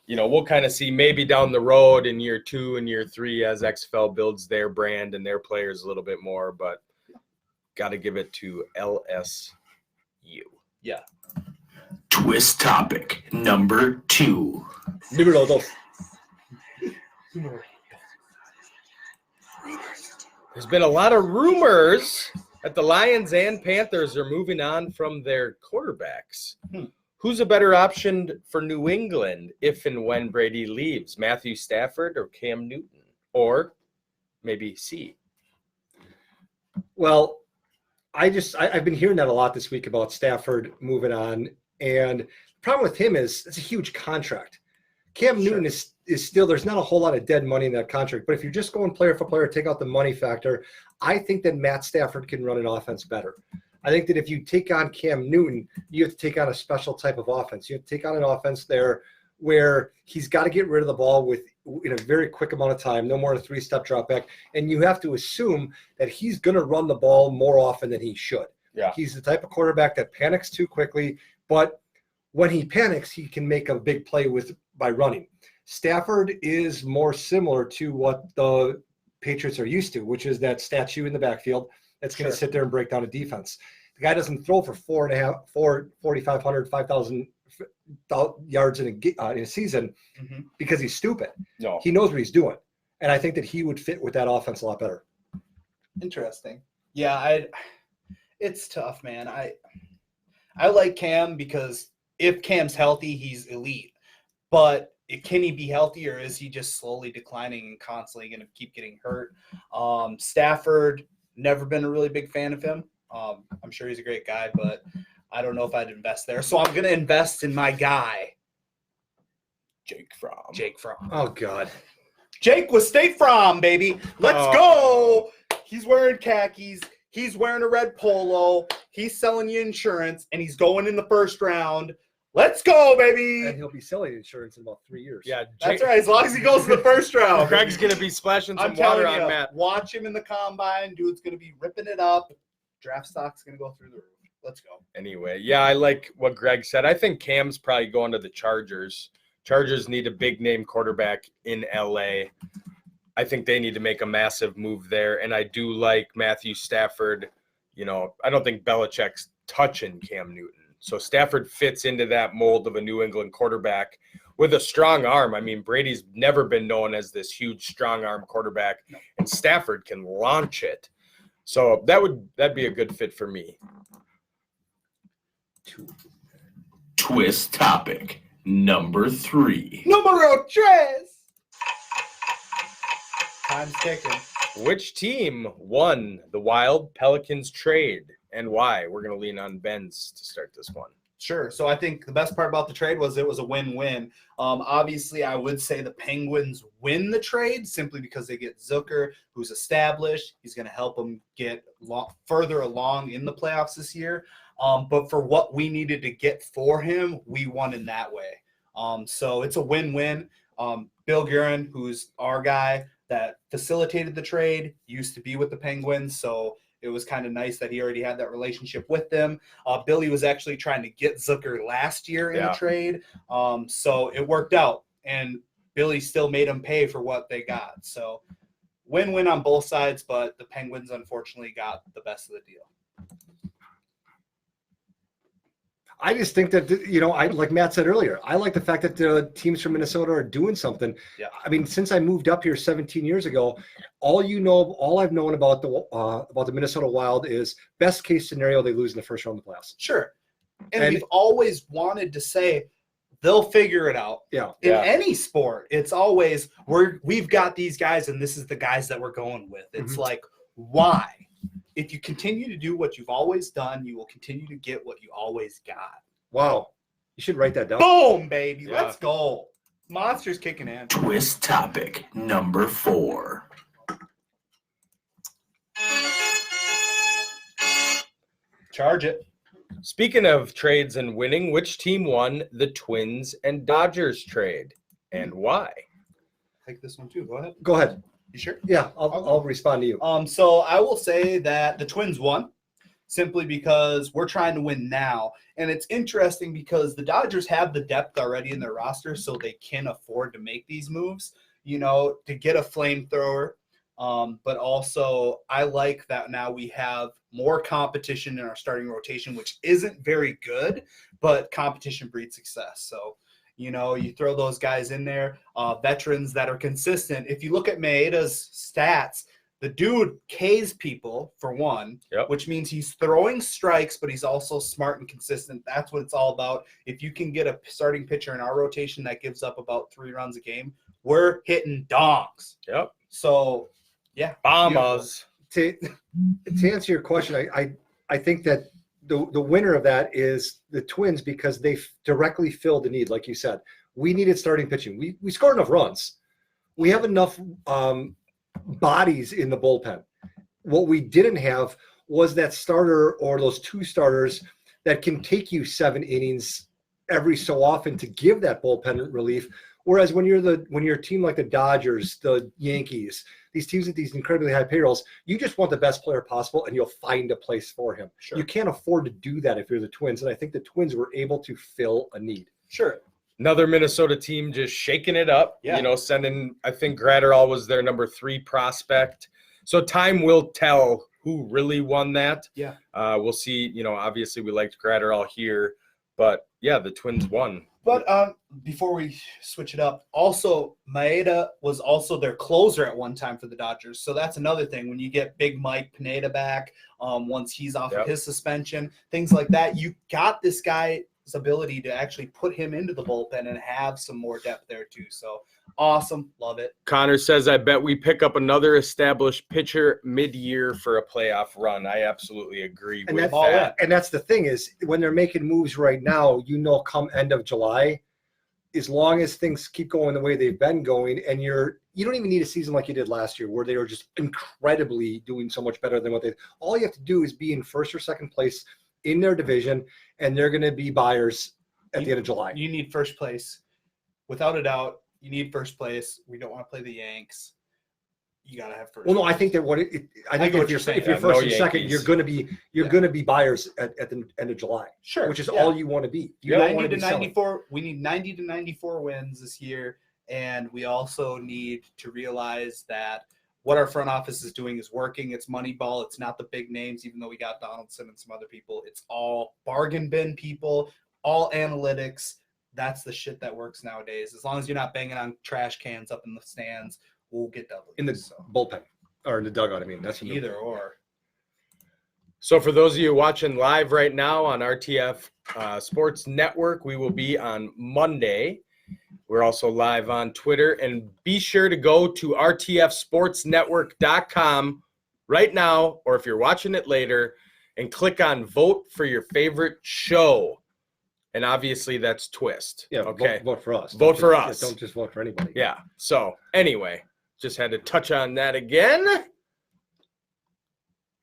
B: you know, we'll kind of see maybe down the road in year 2 and year 3 as XFL builds their brand and their players a little bit more, but got to give it to LSU.
D: Yeah.
F: Twist topic number 2.
C: Número 2.
B: There's been a lot of rumors that the Lions and Panthers are moving on from their quarterbacks. Who's a better option for New England if and when Brady leaves? Matthew Stafford or Cam Newton? Or maybe C?
C: Well, I've been hearing that a lot this week about Stafford moving on. And the problem with him is it's a huge contract. Cam Newton is still, there's not a whole lot of dead money in that contract. But if you're just going player for player, take out the money factor, I think that Matt Stafford can run an offense better. I think that if you take on Cam Newton, you have to take on a special type of offense. You have to take on an offense there where he's got to get rid of the ball in a very quick amount of time, no more than a 3-step drop back. And you have to assume that he's going to run the ball more often than he should.
B: Yeah.
C: He's the type of quarterback that panics too quickly, but when he panics, he can make a big play by running. Stafford is more similar to what the Patriots are used to, which is that statue in the backfield that's going to sit there and break down a defense. The guy doesn't throw for 4,500, 5,000 yards in a season because he's stupid.
B: No.
C: He knows what he's doing. And I think that he would fit with that offense a lot better.
D: Interesting. Yeah, it's tough, man. I like Cam because if Cam's healthy, he's elite. But can he be healthy, or is he just slowly declining and constantly going to keep getting hurt? Stafford, never been a really big fan of him. I'm sure he's a great guy, but I don't know if I'd invest there. So I'm going to invest in my guy,
B: Jake Fromm.
D: Jake Fromm.
C: Oh, God.
D: Jake with State Farm, baby. Let's go. He's wearing khakis. He's wearing a red polo. He's selling you insurance, and he's going in the first round. Let's go, baby.
C: And he'll be selling insurance in about 3 years.
B: Yeah,
D: That's right. As long as he goes in the first round.
B: Greg's going to be splashing some
D: I'm
B: water
D: telling
B: on
D: you,
B: Matt.
D: watch him in the combine. Dude's going to be ripping it up. Draft stock's going to go through the roof. Let's go.
B: Anyway, yeah, I like what Greg said. I think Cam's probably going to the Chargers. Chargers need a big-name quarterback in L.A. I think they need to make a massive move there, and I do like Matthew Stafford. You know, I don't think Belichick's touching Cam Newton. So Stafford fits into that mold of a New England quarterback with a strong arm. I mean, Brady's never been known as this huge strong arm quarterback, and Stafford can launch it. So that'd be a good fit for me.
F: Twist topic number 3.
D: Numero tres. Time's ticking.
B: Which team won the Wild Pelicans trade and why? We're going to lean on Ben's to start this one.
D: Sure. So I think the best part about the trade was it was a win-win. Obviously, I would say the Penguins win the trade simply because they get Zucker, who's established. He's going to help them get further along in the playoffs this year. But for what we needed to get for him, we won in that way. So it's a win-win. Bill Guerin, who's our guy that facilitated the trade, used to be with the Penguins, so it was kind of nice that he already had that relationship with them. Billy was actually trying to get Zucker last year in the trade, so it worked out, and Billy still made him pay for what they got. So win-win on both sides, but the Penguins unfortunately got the best of the deal.
C: I just think that, I like Matt said earlier, I like the fact that the teams from Minnesota are doing something.
D: Yeah.
C: I mean, since I moved up here 17 years ago, all I've known about the Minnesota Wild is best case scenario, they lose in the first round of the playoffs.
D: Sure. And we've always wanted to say they'll figure it out.
C: Yeah.
D: In any sport, it's always we've got these guys and this is the guys that we're going with. It's like, why? If you continue to do what you've always done, you will continue to get what you always got.
C: Wow. You should write that down.
D: Boom, baby.
B: Yeah.
D: Let's go. Monsters kicking in.
F: Twist topic number 4.
D: Charge it.
B: Speaking of trades and winning, which team won the Twins and Dodgers trade and why?
D: Take this one too. Go ahead.
C: Go ahead.
D: You sure?
C: Yeah, I'll respond to you.
D: So I will say that the Twins won simply because we're trying to win now. And it's interesting because the Dodgers have the depth already in their roster, so they can afford to make these moves, to get a flamethrower. But also I like that now we have more competition in our starting rotation, which isn't very good, but competition breeds success. So, you throw those guys in there, veterans that are consistent. If you look at Maeda's stats, the dude Ks people for one, which means he's throwing strikes, but he's also smart and consistent. That's what it's all about. If you can get a starting pitcher in our rotation that gives up about 3 runs a game, we're hitting dongs.
B: Yep.
D: So, yeah.
B: Bombers.
C: To answer your question, I think that the winner of that is the Twins because they directly filled the need, like you said. We needed starting pitching. We scored enough runs. We have enough bodies in the bullpen. What we didn't have was that starter or those 2 starters that can take you 7 innings every so often to give that bullpen relief. Whereas when you're a team like the Dodgers, the Yankees, these teams with these incredibly high payrolls, you just want the best player possible and you'll find a place for him.
D: Sure.
C: You can't afford to do that if you're the Twins. And I think the Twins were able to fill a need.
D: Sure.
B: Another Minnesota team just shaking it up, sending, I think Gratterall was their number 3 prospect. So time will tell who really won that.
D: Yeah.
B: We'll see, obviously we liked Gratterall here, but yeah, the Twins won.
D: But before we switch it up, also Maeda was also their closer at one time for the Dodgers. So that's another thing. When you get Big Mike Pineda back, once he's off of his suspension, things like that, you got this guy's ability to actually put him into the bullpen and have some more depth there too. So awesome. Love it.
B: Connor says, I bet we pick up another established pitcher mid-year for a playoff run. I absolutely agree with that.
C: And that's the thing is when they're making moves right now, come end of July, as long as things keep going the way they've been going, and you don't even need a season like you did last year where they were just incredibly doing so much better than all you have to do is be in first or second place in their division, and they're going to be buyers at the end of July.
D: You need first place. Without a doubt, you need first place. We don't want to play the Yanks. You got to have first.
C: Well, no, I think that if you're first and second, you're going to be buyers at the end of July.
D: Sure.
C: Which is all you want to be. You don't want to be
D: 94. We need 90 to 94 wins this year, and we also need to realize that what our front office is doing is working. It's Moneyball. It's not the big names, even though we got Donaldson and some other people. It's all bargain bin people, all analytics. That's the shit that works nowadays. As long as you're not banging on trash cans up in the stands, we'll get W's.
C: in the bullpen or in the dugout. I mean, that's
D: either or.
B: So for those of you watching live right now on RTF Sports Network, we will be on Monday. We're also live on Twitter, and be sure to go to rtfsportsnetwork.com right now, or if you're watching it later, and click on vote for your favorite show. And obviously that's Twist.
C: Yeah,
B: Okay.
C: vote for us.
B: Vote
C: Don't
B: for
C: just-
B: us.
C: Don't just vote for anybody.
B: Yeah. So anyway, just had to touch on that again.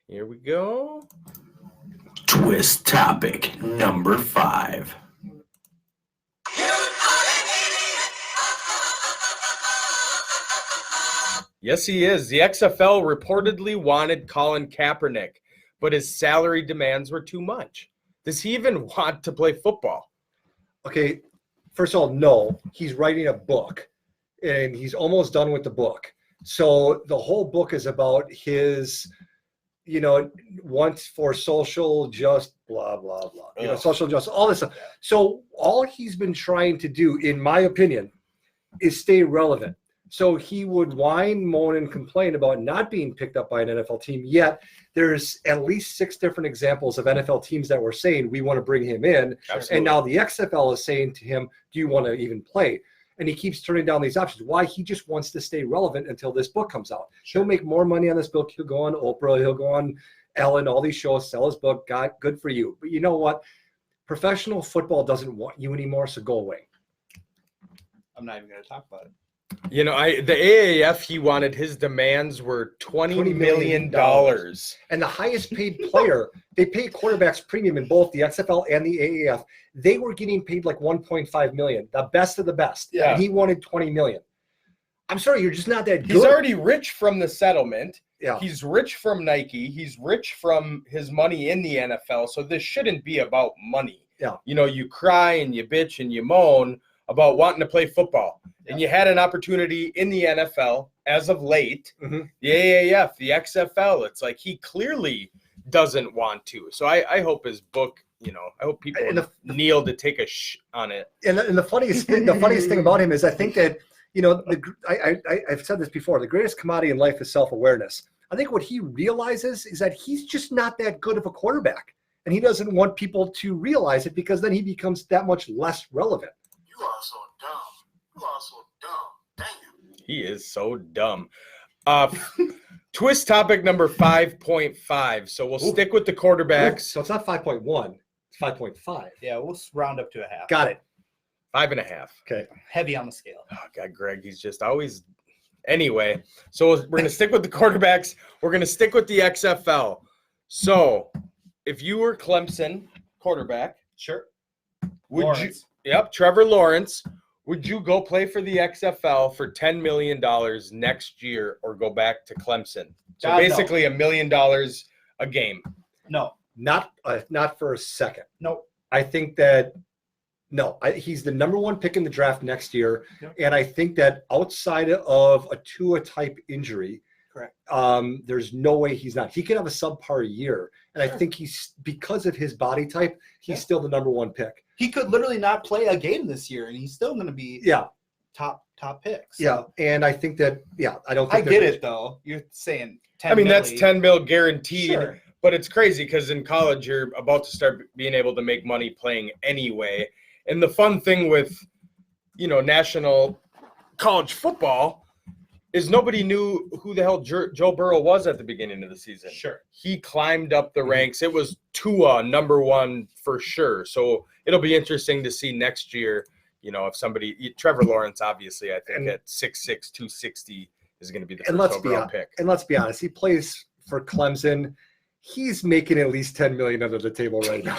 B: Here we go.
F: Twist topic number 5.
B: Yes, he is. The XFL reportedly wanted Colin Kaepernick, but his salary demands were too much. Does he even want to play football?
C: Okay, first of all, no, he's writing a book, and he's almost done with the book. So the whole book is about his, want for social just blah blah blah. Social justice, all this stuff. So all he's been trying to do, in my opinion, is stay relevant. So he would whine, moan, and complain about not being picked up by an NFL team. Yet there's at least 6 different examples of NFL teams that were saying we want to bring him in.
B: Absolutely.
C: And now the XFL is saying to him, do you want to even play? And he keeps turning down these options. Why? He just wants to stay relevant until this book comes out. He'll make more money on this book. He'll go on Oprah. He'll go on Ellen, all these shows, sell his book. God, good for you. But you know what? Professional football doesn't want you anymore, so go away.
D: I'm not even going to talk about it.
B: The AAF, he wanted, his demands were $20 million.
C: And the highest paid player, they pay quarterbacks premium in both the XFL and the AAF. They were getting paid like $1.5 million, the best of the best.
B: Yeah.
C: And he wanted $20 million. I'm sorry, you're just not that good.
B: He's already rich from the settlement.
C: Yeah.
B: He's rich from Nike. He's rich from his money in the NFL. So this shouldn't be about money.
C: Yeah.
B: You cry and you bitch and you moan about wanting to play football.
D: Yeah.
B: And you had an opportunity in the NFL as of late.
C: Mhm.
B: The AAF, the XFL, it's like he clearly doesn't want to. So I hope his book, I hope people
C: And
B: kneel to take a on it.
C: And the funniest thing about him is I think that, I've said this before, the greatest commodity in life is self-awareness. I think what he realizes is that he's just not that good of a quarterback. And he doesn't want people to realize it because then he becomes that much less relevant.
F: You are so dumb. You are so dumb. Dang it.
B: He is so dumb. Twist topic number 5.5. So we'll stick with the quarterbacks.
C: So it's not 5.1, it's 5.5.
D: Yeah, we'll round up to a half.
C: Got it.
B: 5.5.
C: Okay.
D: Heavy on the scale.
B: Oh, God, Greg, he's just always. Anyway, so we're going to stick with the quarterbacks. We're going to stick with the XFL. So if you were Clemson quarterback,
D: Sure.
B: would
D: Lawrence.
B: you? Yep, Trevor Lawrence. Would you go play for the XFL for $10 million next year or go back to Clemson? So
D: God, no.
B: basically $1 million a game.
D: No.
C: Not for a second.
D: Nope.
C: I think that he's the number 1 pick in the draft next year.
D: Yep.
C: And I think that outside of a Tua type injury,
D: Correct.
C: There's no way he's not. He could have a subpar year. And
D: Sure.
C: I think he's, because of his body type, he's
D: Yeah.
C: still the number 1 pick.
D: He could literally not play a game this year, and he's still going to be
C: Yeah.
D: top pick. So
C: Yeah. And I think that, I don't
D: I
C: think
D: get it, though. You're saying 10
B: I mean, that's
D: milli.
B: 10 mil guaranteed.
D: Sure.
B: But it's crazy because in college, you're about to start being able to make money playing anyway. And the fun thing with, national college football is nobody knew who the hell Joe Burrow was at the beginning of the season.
D: Sure.
B: He climbed up the ranks. It was Tua number 1 for sure. So it'll be interesting to see next year, if somebody, Trevor Lawrence, obviously, I think
C: And-
B: at 6'6", 260 is going to be the
C: And
B: first
C: let's be
B: overall
C: honest.
B: pick.
C: And let's be honest, he plays for Clemson. He's making at least $10 million under the table right now.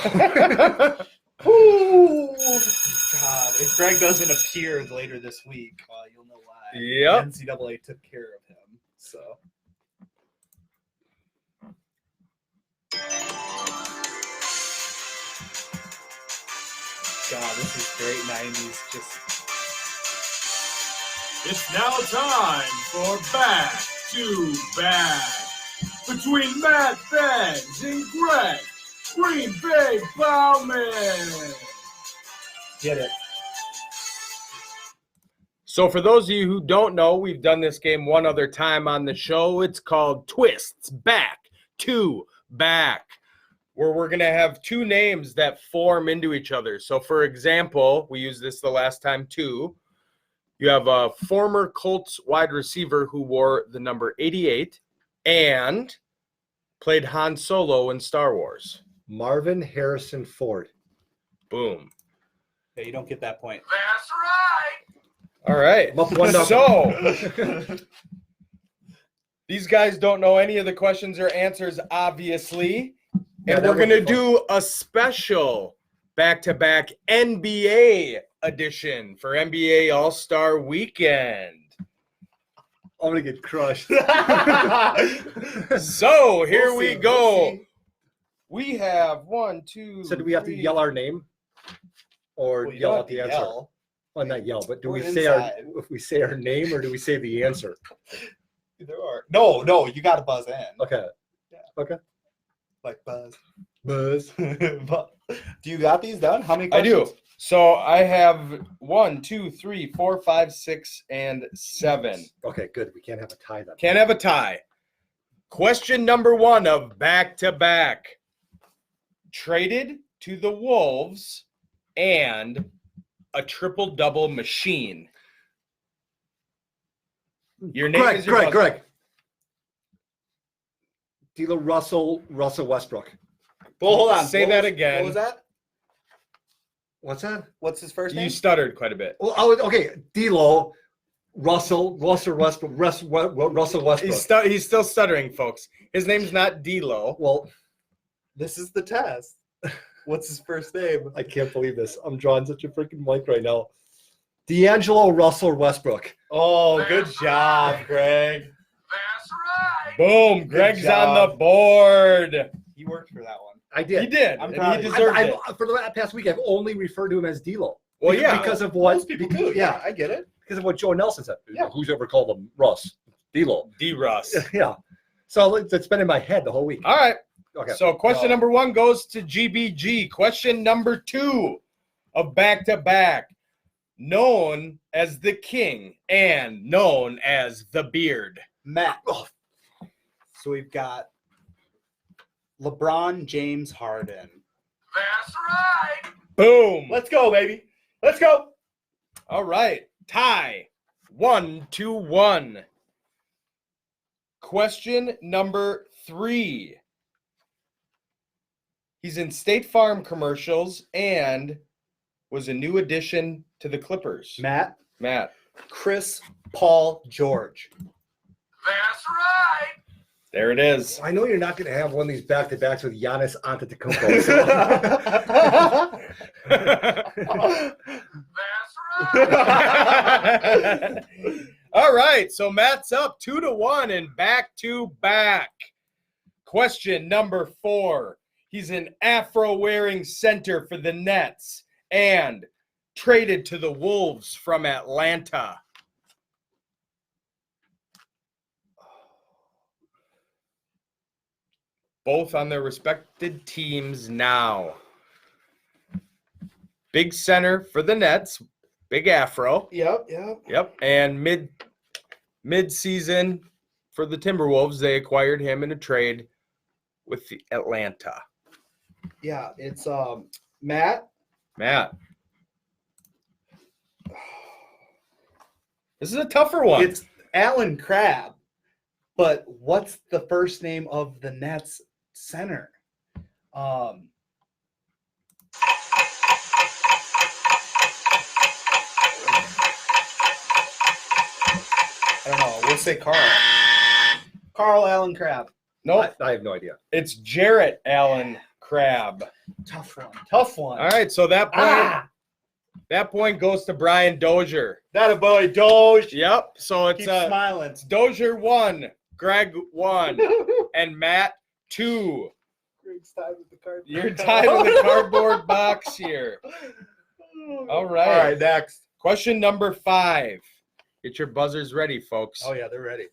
D: Ooh, God. If Greg doesn't appear later this week, you'll know why.
B: Yep.
D: The NCAA took care of him. So. God, this is great 90s. Just
A: It's now time for Back to Back between Matt Benz and Greg Green Bay Bowman.
D: get it.
B: So for those of you who don't know, we've done this game one other time on the show. It's called Twists Back to Back, where we're going to have 2 names that form into each other. So for example, we used this the last time too. You have a former Colts wide receiver who wore the number 88 and played Han Solo in Star Wars.
C: Marvin Harrison Ford.
B: Boom.
D: Okay, you don't get that point.
B: All right.
C: I'm up 1-0.
B: So these guys don't know any of the questions or answers, obviously.
C: Yeah,
B: And
C: that
B: we're
C: would
B: going to
C: be fun.
B: do a special back-to-back NBA edition for NBA All-Star Weekend.
C: I'm gonna get crushed.
B: So here
D: We'll
B: we
D: see,
B: go.
D: we'll see.
B: We have 1, 2.
C: So do we have to
B: 3.
C: yell our name, or
D: Well, you
C: yell
D: don't
C: out the
D: have to
C: answer?
D: yell.
C: Well, not yell, but do
D: We're
C: we say our
D: inside.
C: if we say our name or do we say the answer?
D: There are. No, you got to buzz in.
C: Okay.
D: Yeah.
C: Okay.
D: Like buzz.
C: Buzz.
D: But, do you got these done? How many
B: I
D: questions?
B: do. So I have 1, 2, 3, 4, 5, 6, and 7.
C: Okay, good. We can't have a tie then.
B: Can't have a tie. Question number 1 of back-to-back. Traded to the Wolves and a triple-double machine. Your name is your
C: Greg. D'Lo Russell Westbrook.
D: Well, hold on.
B: Say
D: What
B: that
D: was-
B: again.
D: What was that?
C: What's that?
D: What's his first
B: You
D: name?
B: stuttered quite a bit.
C: Well, okay. D'Lo Russell Westbrook. Russell Westbrook.
B: He's still stuttering, folks. His name's not D'Lo.
C: Well,
D: This is the test. What's his first name?
C: I can't believe this. I'm drawing such a freaking blank right now. D'Angelo Russell Westbrook.
D: Oh, good job, Greg.
B: Boom. Greg's on
D: job.
B: the board.
D: You worked for that one.
C: I
B: He
C: did.
B: did.
D: I'm
B: And
D: proud
B: he
D: of you.
B: deserved it.
C: For the past week, I've only referred to him as D'Lo.
B: Well, yeah.
C: Because of what?
D: Most people do. Yeah, I get it.
C: Because of what Joe Nelson said.
D: Yeah.
C: Who's ever called him Russ? D'Lo.
B: D-Russ.
C: Yeah. So it's been in my head the whole week.
B: All right.
C: Okay.
B: So question
D: Go.
B: number 1 goes to GBG. Question number 2 of back-to-back. Known as the King and known as the Beard.
D: Matt. So we've got LeBron James Harden.
B: Boom.
D: Let's go, baby. Let's go.
B: All right. Tie. 1-1. Question number 3. He's in State Farm commercials and was a new addition to the Clippers.
D: Matt.
B: Chris
D: Paul George.
B: There it is.
C: I know you're not going to have one of these back-to-backs with Giannis Antetokounmpo.
B: All right, so Matt's up 2-1 and back-to-back. Question number 4. He's an afro-wearing center for the Nets and traded to the Wolves from Atlanta. Both on their respected teams now. Big center for the Nets, big afro.
D: Yep.
B: Yep. And mid-season for the Timberwolves, they acquired him in a trade with the Atlanta.
D: Yeah, it's Matt.
B: This is a tougher one.
D: It's Alan Crabb. But what's the first name of the Nets center? I don't know. We'll say Carl. Carl Allen Crabb.
B: nope,
C: I have no idea.
B: it's Jarrett Allen Crabb.
D: Tough one.
B: All right, so that point goes to Brian Dozier.
D: That a boy, Doge.
B: Yep. So it's
D: Keep smiling.
B: it's Dozier 1, Greg 1, and Matt 2.
D: Greg's tied with the card.
B: You're tied with a cardboard box here. All right.
D: All right, next.
B: Question number 5. Get your buzzers ready, folks.
D: Oh, yeah, they're ready.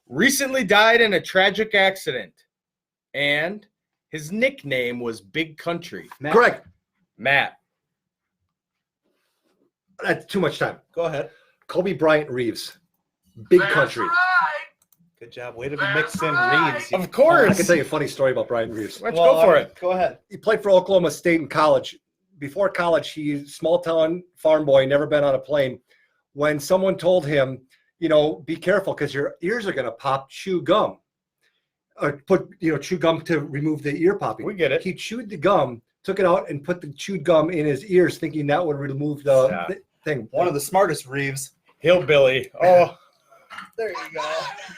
B: Recently died in a tragic accident, and his nickname was Big Country.
C: Greg,
B: Matt.
C: that's too much time.
D: Go ahead.
C: Kobe Bryant Reeves. Big country.
D: Good job. Way to mix in Reeves.
B: Of course.
C: I can tell you a funny story about Bryant Reeves.
B: Let's go for it.
D: Go ahead.
C: He played for Oklahoma State in college. Before college, he's small town farm boy, never been on a plane. When someone told him, be careful because your ears are going to pop, chew gum. Or chew gum to remove the ear popping.
B: We get it.
C: He chewed the gum, took it out and put the chewed gum in his ears, thinking that would remove the thing.
D: One of the smartest Reeves.
B: Hillbilly. Oh,
D: There you go.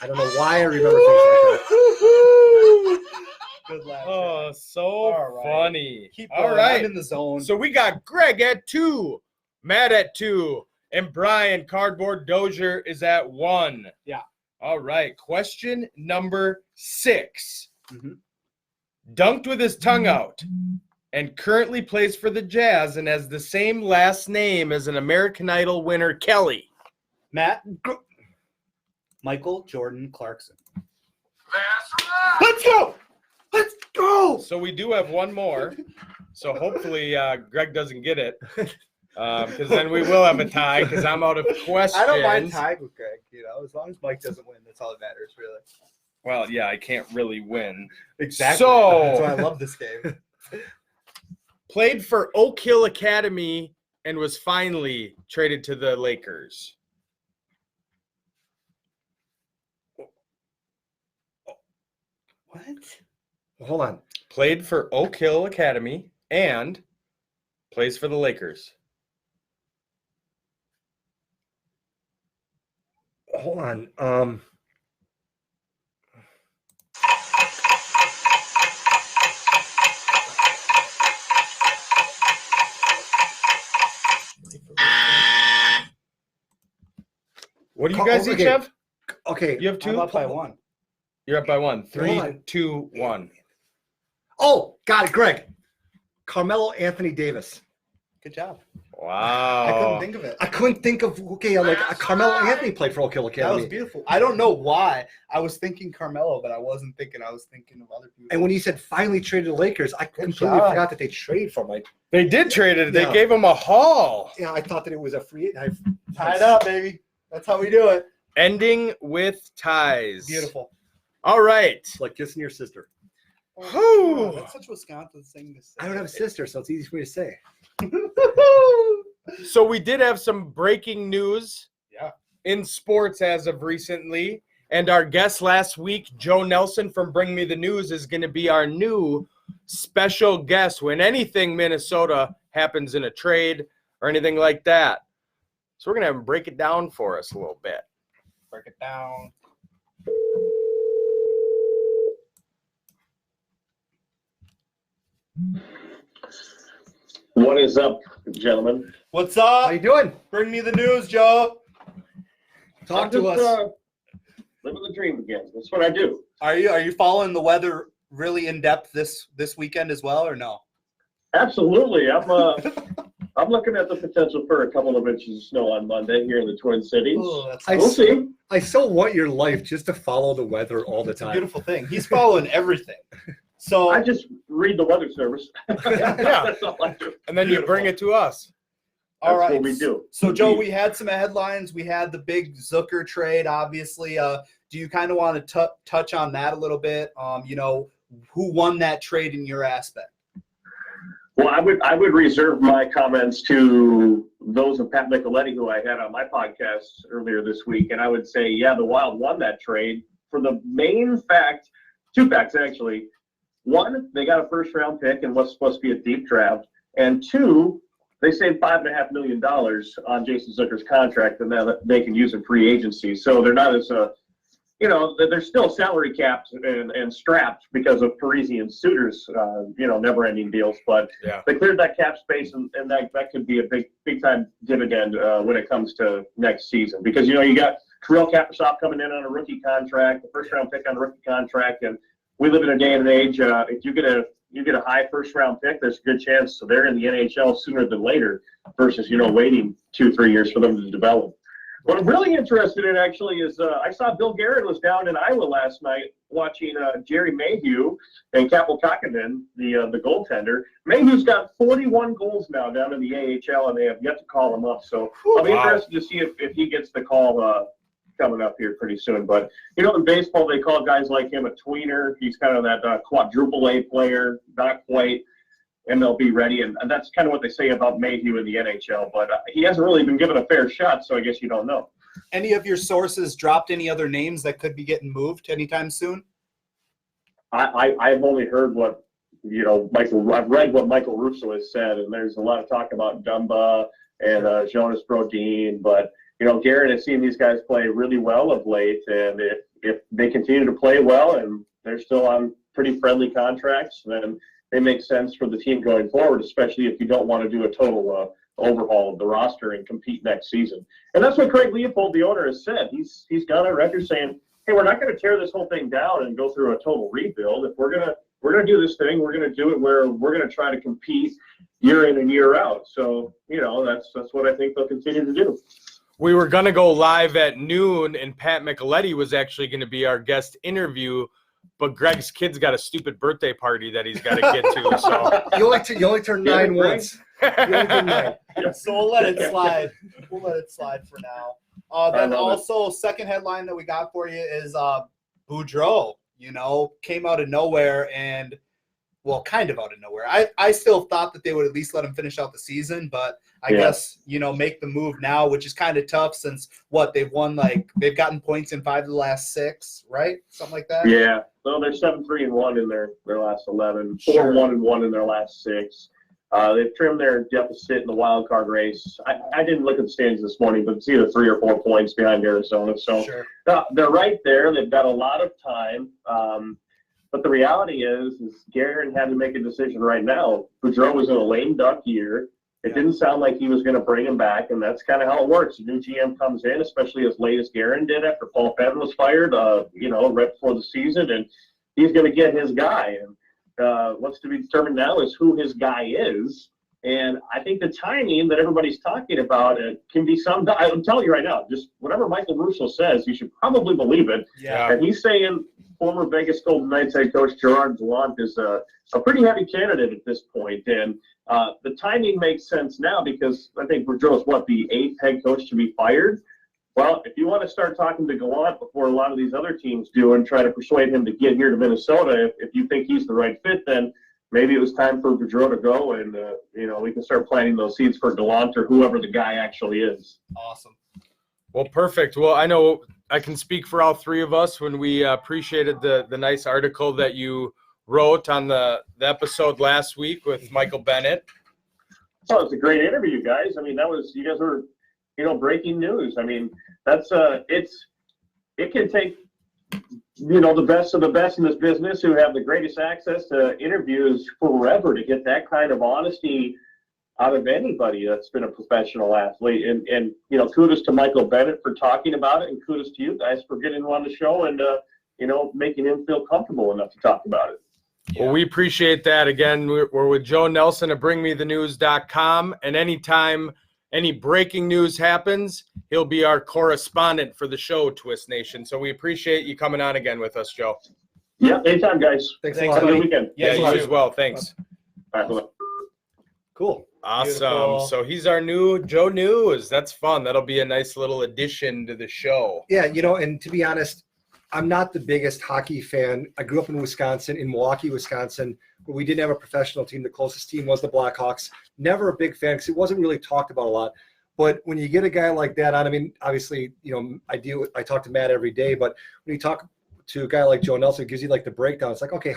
C: I don't know why I remember things like that.
D: Good laugh.
B: oh, so
D: All right.
B: funny.
D: Keep
B: All
D: going.
B: right.
D: I'm in the zone.
B: So we got Greg at 2, Matt at 2, and Brian Cardboard Dozier is at 1.
C: Yeah.
B: All right. Question number 6.
C: Mhm.
B: Dunked with his tongue out and currently plays for the Jazz and has the same last name as an American Idol winner, Kelly.
D: Matt. Michael Jordan Clarkson.
C: Let's go. Let's go.
B: So we do have one more. So hopefully Greg doesn't get it. Because then we will have a tie because I'm out of questions.
D: I don't mind tying with Greg, as long as Mike doesn't win, that's all that matters, really.
B: Well, yeah, I can't really win.
D: Exactly.
B: So-
D: That's why I love this game.
B: Played for Oak Hill Academy and was finally traded to the Lakers.
D: What?
C: Hold on.
B: Played for Oak Hill Academy and plays for the Lakers.
C: Hold on.
B: What do you guys each
C: Okay.
B: have?
C: Okay.
B: You have 2?
D: I'm up by 1.
B: You're up by 1. 3,
C: Hold on.
B: 2, 1.
C: Oh, got it, Greg. Carmelo Anthony Davis.
D: Good job.
B: Wow.
D: I couldn't think of it.
C: I couldn't think of Carmelo Anthony played for Oak Hill
D: That was
C: Academy.
D: beautiful. I don't know why. I was thinking Carmelo, but I wasn't thinking. I was thinking of other people.
C: And when you said finally traded to the Lakers, I completely
D: job.
C: forgot that they traded for Mike.
B: They did trade it. They
C: Yeah.
B: gave him a haul.
C: Yeah, I thought that it was a free.
D: Tied up, baby. That's how we do it.
B: Ending with ties.
D: Beautiful.
B: All right.
C: It's like kissing your sister.
B: Whew.
D: That's such a Wisconsin thing to say.
C: I don't have a sister, so it's easy for me to say.
B: So we did have some breaking news
D: Yeah.
B: in sports as of recently. And our guest last week, Joe Nelson from Bring Me the News, is going to be our new special guest when anything Minnesota happens in a trade or anything like that. So we're going to have him break it down for us a little bit.
D: Break it down.
E: What is up, gentlemen?
D: What's
C: How
D: up?
C: you doing?
D: Bring me the news, Joe.
C: Talk
E: I'm
C: to
E: just,
C: us.
E: Living the dream again. That's what I do.
D: Are you following the weather really in depth this weekend as well, or no?
E: Absolutely. I'm looking at the potential for a couple of inches of snow on Monday here in the Twin Cities.
D: Oh, that's
C: I
E: We'll see.
C: I so want your life just to follow the weather all the
D: a
C: time.
D: beautiful thing. He's following everything. So
E: I just read the weather service.
B: Yeah.
E: That's all I do.
B: And then you bring it to us.
E: That's
D: all right,
E: what we do.
D: So Joe, we had some headlines. We had the big Zucker trade, obviously. Do you kind of want to touch on that a little bit? Who won that trade in your aspect?
E: Well, I would reserve my comments to those of Pat Nicoletti, who I had on my podcast earlier this week, and I would say, yeah, the Wild won that trade for the main fact, 2 facts actually. 1, they got a first-round pick in what's supposed to be a deep draft, and 2, they saved $5.5 million on Jason Zucker's contract, and now they can use in free agency. So they're not as they're still salary capped and strapped because of Parisian suitors, never-ending deals. But
B: Yeah.
E: they cleared that cap space, and that could be a big time dividend when it comes to next season. Because you got Kirill Kaprizov coming in on a rookie contract, the first-round pick on a rookie contract, and we live in a day and age. If you get a high first-round pick, there's a good chance they're in the NHL sooner than later, versus waiting 2-3 years for them to develop. What I'm really interested in, actually, is I saw Bill Garrett was down in Iowa last night watching Jerry Mayhew and Kapel Kakkonen, the goaltender. Mayhew's got 41 goals now down in the AHL, and they have yet to call him up. So I'll be interested to see if he gets the call coming up here pretty soon. But, in baseball, they call guys like him a tweener. He's kind of that quadruple A player, not quite MLB ready, and that's kind of what they say about Mayhew in the NHL, but he hasn't really been given a fair shot, so I guess you don't know.
D: Any of your sources dropped any other names that could be getting moved anytime soon?
E: I've only heard what I've read what Michael Russo has said, and there's a lot of talk about Dumba and Jonas Brodin, but Garrett has seen these guys play really well of late, and if they continue to play well and they're still on pretty friendly contracts, then they make sense for the team going forward, especially if you don't want to do a total overhaul of the roster and compete next season. And that's what Craig Leopold, the owner, has said. He's gone on record saying, hey, we're not going to tear this whole thing down and go through a total rebuild. If we're gonna do this thing, we're gonna do it where we're gonna try to compete year in and year out. So that's what I think they'll continue to do.
B: We were gonna go live at noon, and Pat Micheletti was actually going to be our guest interview, but Greg's kid's got a stupid birthday party that he's got to get to. So
C: You only turn 9 once. You only turn 9.
D: So we'll let it slide. We'll let it slide for now. Then also, second headline that we got for you is Boudreaux, came out of nowhere and, well, kind of out of nowhere. I still thought that they would at least let him finish out the season, but I guess, make the move now, which is kind of tough since they've won, they've gotten points in 5 of the last 6, right? Something like that?
E: Yeah. So they're 7-3-1 in their last 11, 4-1-1 in their last 6. They've trimmed their deficit in the wild card race. I didn't look at the standings this morning, but it's either 3 or 4 points behind Arizona. So they're right there. They've got a lot of time. But the reality is Garrett had to make a decision right now. Boudreaux was in a lame duck year. It didn't sound like he was going to bring him back, and that's kind of how it works. A new GM comes in, especially as late as Garrett did after Paul Fenton was fired, right before the season, and he's going to get his guy. And what's to be determined now is who his guy is. And I think the timing that everybody's talking about can be summed up. I'm telling you right now, just whatever Michael Russo says, you should probably believe it.
B: Yeah.
E: And he's saying former Vegas Golden Knights head coach Gerard Gallant is a pretty heavy candidate at this point. And the timing makes sense now because I think Boudreaux is the 8th head coach to be fired. Well, if you want to start talking to Gallant before a lot of these other teams do and try to persuade him to get here to Minnesota, if you think he's the right fit, then maybe it was time for Boudreaux to go, and we can start planting those seeds for Gallant or whoever the guy actually is.
D: Awesome.
B: Well, perfect. Well, I know I can speak for all 3 of us when we appreciated the nice article that you wrote on the episode last week with Michael Bennett.
E: Oh, it's a great interview, guys. I mean, you guys were, breaking news. I mean, that's it can take, the best of the best in this business who have the greatest access to interviews forever to get that kind of honesty out of anybody that's been a professional athlete. And kudos to Michael Bennett for talking about it, and kudos to you guys for getting him on the show and, making him feel comfortable enough to talk about it.
B: Well, we appreciate that. Again, we're with Joe Nelson at BringMeTheNews.com, and anytime any breaking news happens, he'll be our correspondent for the show, Twist Nation. So we appreciate you coming on again with us, Joe.
E: Yeah, anytime, guys.
C: Thanks
D: a
C: a
D: lot.
C: lot.
E: Have a good weekend.
B: Yeah, you as well. Thanks.
E: All right, bye-bye.
C: Cool.
B: Awesome.
D: Beautiful.
B: So he's our new Joe News. That's fun. That'll be a nice little addition to the show.
C: Yeah, and to be honest, I'm not the biggest hockey fan. I grew up in Wisconsin, in Milwaukee, Wisconsin, where we didn't have a professional team. The closest team was the Blackhawks. Never a big fan because it wasn't really talked about a lot. But when you get a guy like that on, I mean, obviously, I talk to Matt every day, but when you talk to a guy like Joe Nelson, it gives you the breakdown. It's like, okay,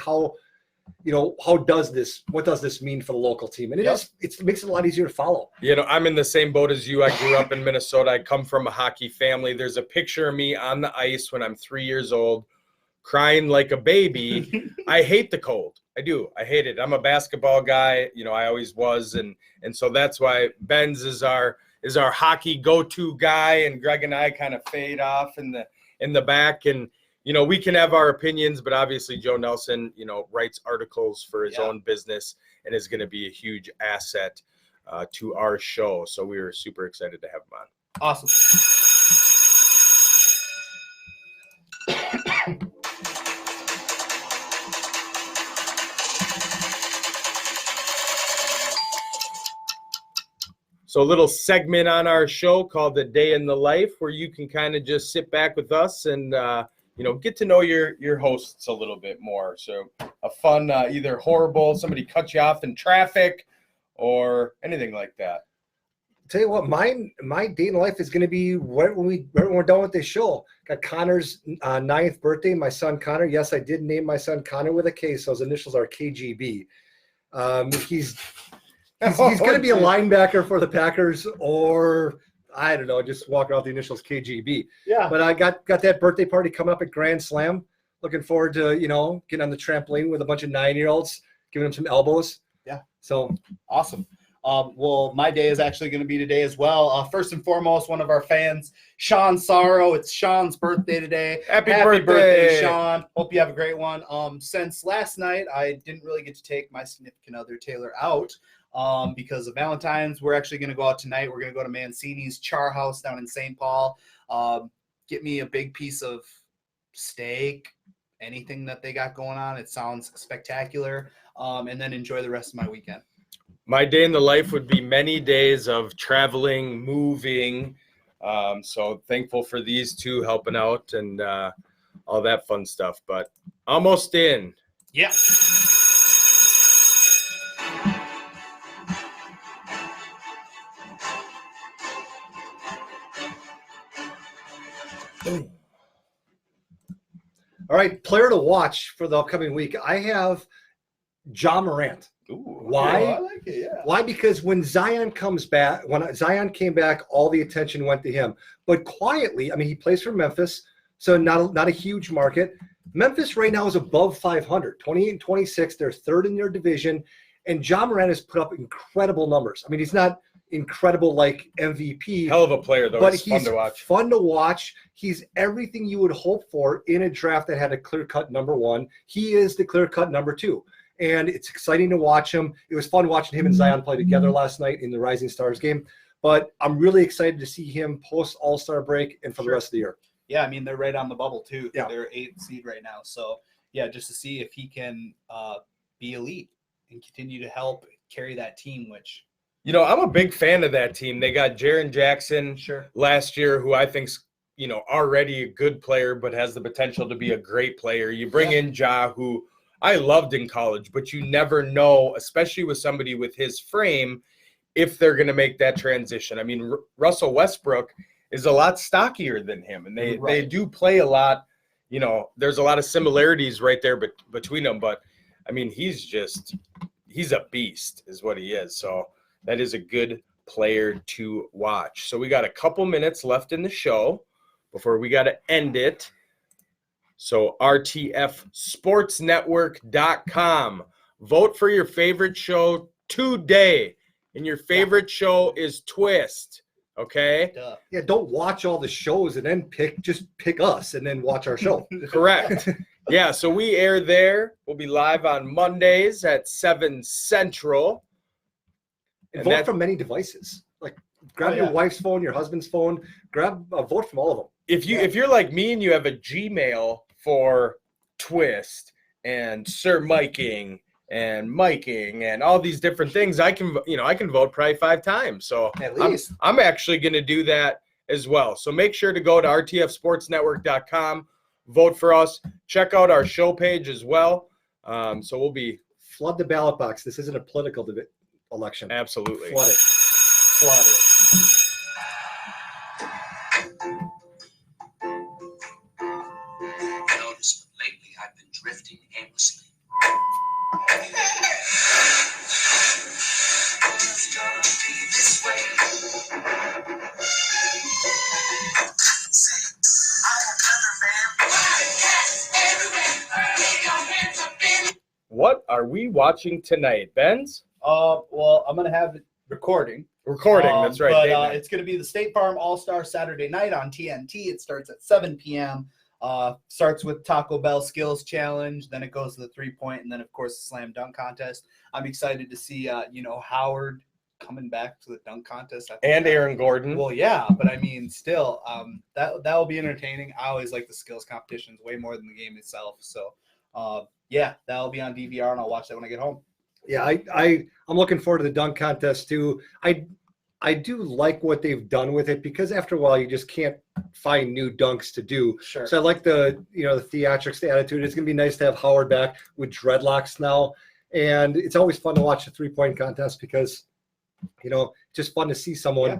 C: what does this mean for the local team? And it makes it a lot easier to follow.
B: I'm in the same boat as you. I grew up in Minnesota. I come from a hockey family. There's a picture of me on the ice when I'm 3 years old, crying like a baby. I hate the cold. I do. I hate it. I'm a basketball guy. I always was. And so that's why Benz is our hockey go-to guy, and Greg and I kind of fade off in the back. And we can have our opinions, but obviously Joe Nelson, writes articles for his own business and is going to be a huge asset to our show. So we were super excited to have him on.
D: Awesome.
B: So a little segment on our show called The Day in the Life, where you can kind of just sit back with us and, get to know your hosts a little bit more. So a fun, either horrible, somebody cut you off in traffic or anything like that.
C: tell you what, my day in life is going to be right when we're done with this show. Got Connor's 9th birthday. My son Connor. Yes, I did name my son Connor with a K, so his initials are KGB. He's going to be a linebacker for the Packers, or I don't know, just walk out the initials KGB.
D: Yeah.
C: But I got that birthday party coming up at Grand Slam. Looking forward to getting on the trampoline with a bunch of 9-year-olds, giving them some elbows.
D: Yeah.
C: So
D: awesome. Well, my day is actually going to be today as well. First and foremost, one of our fans, Sean Sorrow. It's Sean's birthday today.
B: Happy birthday,
D: Sean. Hope you have a great one. Since last night, I didn't really get to take my significant other, Taylor, out because of Valentine's. We're actually going to go out tonight. We're going to go to Mancini's Char House down in St. Paul. Get me a big piece of steak, anything that they got going on. It sounds spectacular. And then enjoy the rest of my weekend.
B: My day in the life would be many days of traveling, moving. So thankful for these two helping out and all that fun stuff. But almost in.
D: Yeah.
C: all right, player to watch for the upcoming week. I have Ja Morant.
D: Ooh,
C: Why?
D: I like it, yeah.
C: Why? Because when Zion came back, all the attention went to him. But quietly, I mean, he plays for Memphis, so not a huge market. Memphis right now is above 500, 28-26. They're third in their division, and Ja Morant has put up incredible numbers. I mean, he's not incredible like MVP.
B: Hell of a player, though.
C: But
B: It's
C: he's
B: fun to watch.
C: Fun to watch. He's everything you would hope for in a draft that had a clear-cut number one. He is the clear-cut number two. And it's exciting to watch him. It was fun watching him and Zion play together last night in the Rising Stars game. But I'm really excited to see him post All-Star break and for the rest of the year.
D: Yeah, I mean, they're right on the bubble, too.
C: Yeah.
D: They're 8th seed right now. So, yeah, just to see if he can be elite and continue to help carry that team, which –
B: I'm a big fan of that team. They got Jaren Jackson last year, who I think's, already a good player but has the potential to be a great player. You bring in Ja, who I loved in college, but you never know, especially with somebody with his frame, if they're going to make that transition. I mean, Russell Westbrook is a lot stockier than him, and they do play a lot. There's a lot of similarities right there between them, but, I mean, he's a beast is what he is. So that is a good player to watch. So we got a couple minutes left in the show before we got to end it. So rtfsportsnetwork.com. Vote for your favorite show today. And your favorite show is Twist. Okay?
D: Duh.
C: Yeah, don't watch all the shows and then just pick us and then watch our show.
B: Correct. Yeah, so we air there. We'll be live on Mondays at 7 Central.
C: And vote from many devices. Like grab your wife's phone, your husband's phone, grab a vote from all of them.
B: If you're like me and you have a Gmail for Twist and Sir Miking and all these different things, I can vote probably 5 times. So
C: at least
B: I'm actually going to do that as well. So make sure to go to rtfsportsnetwork.com, vote for us, check out our show page as well. So we'll be
C: flood the ballot box. This isn't a political election.
B: Absolutely.
C: Flood it.
G: Noticed lately I've been drifting aimlessly. It's gonna be this way.
B: What are we watching tonight, Benz?
D: Well, I'm going to have it recording.
B: That's right.
D: But it's going to be the State Farm All-Star Saturday night on TNT. It starts at 7 p.m. Starts with Taco Bell Skills Challenge. Then it goes to the 3-point. And then, of course, the Slam Dunk Contest. I'm excited to see, Howard coming back to the dunk contest.
B: And Aaron Gordon.
D: Well, yeah, but I mean, still, that will be entertaining. I always like the skills competitions way more than the game itself. So, yeah, that'll be on DVR, and I'll watch that when I get home.
C: Yeah, I'm looking forward to the dunk contest too. I do like what they've done with it because after a while you just can't find new dunks to do.
D: Sure.
C: So I like the theatrics, the attitude. It's gonna be nice to have Howard back with dreadlocks now, and it's always fun to watch the 3-point contest because just fun to see someone.
D: Yeah.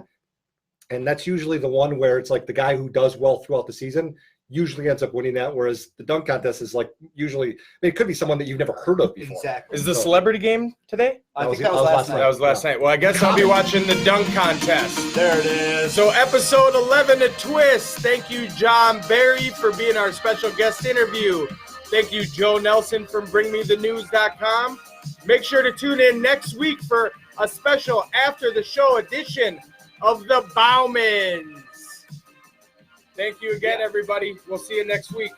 C: And that's usually the one where it's like the guy who does well throughout the season usually ends up winning that. Whereas the dunk contest is like usually, it could be someone that you've never heard of before.
D: Exactly.
B: Is the celebrity game today?
D: I think
C: that
D: that was
C: was
D: last
C: last
D: night.
B: That was last night. Well, I guess I'll be watching the dunk contest.
D: There it is.
B: So episode 11 of Twist. Thank you, John Barry, for being our special guest interview. Thank you, Joe Nelson from BringMeTheNews.com. Make sure to tune in next week for a special after the show edition of the Baumans. Thank you again, everybody. We'll see you next week.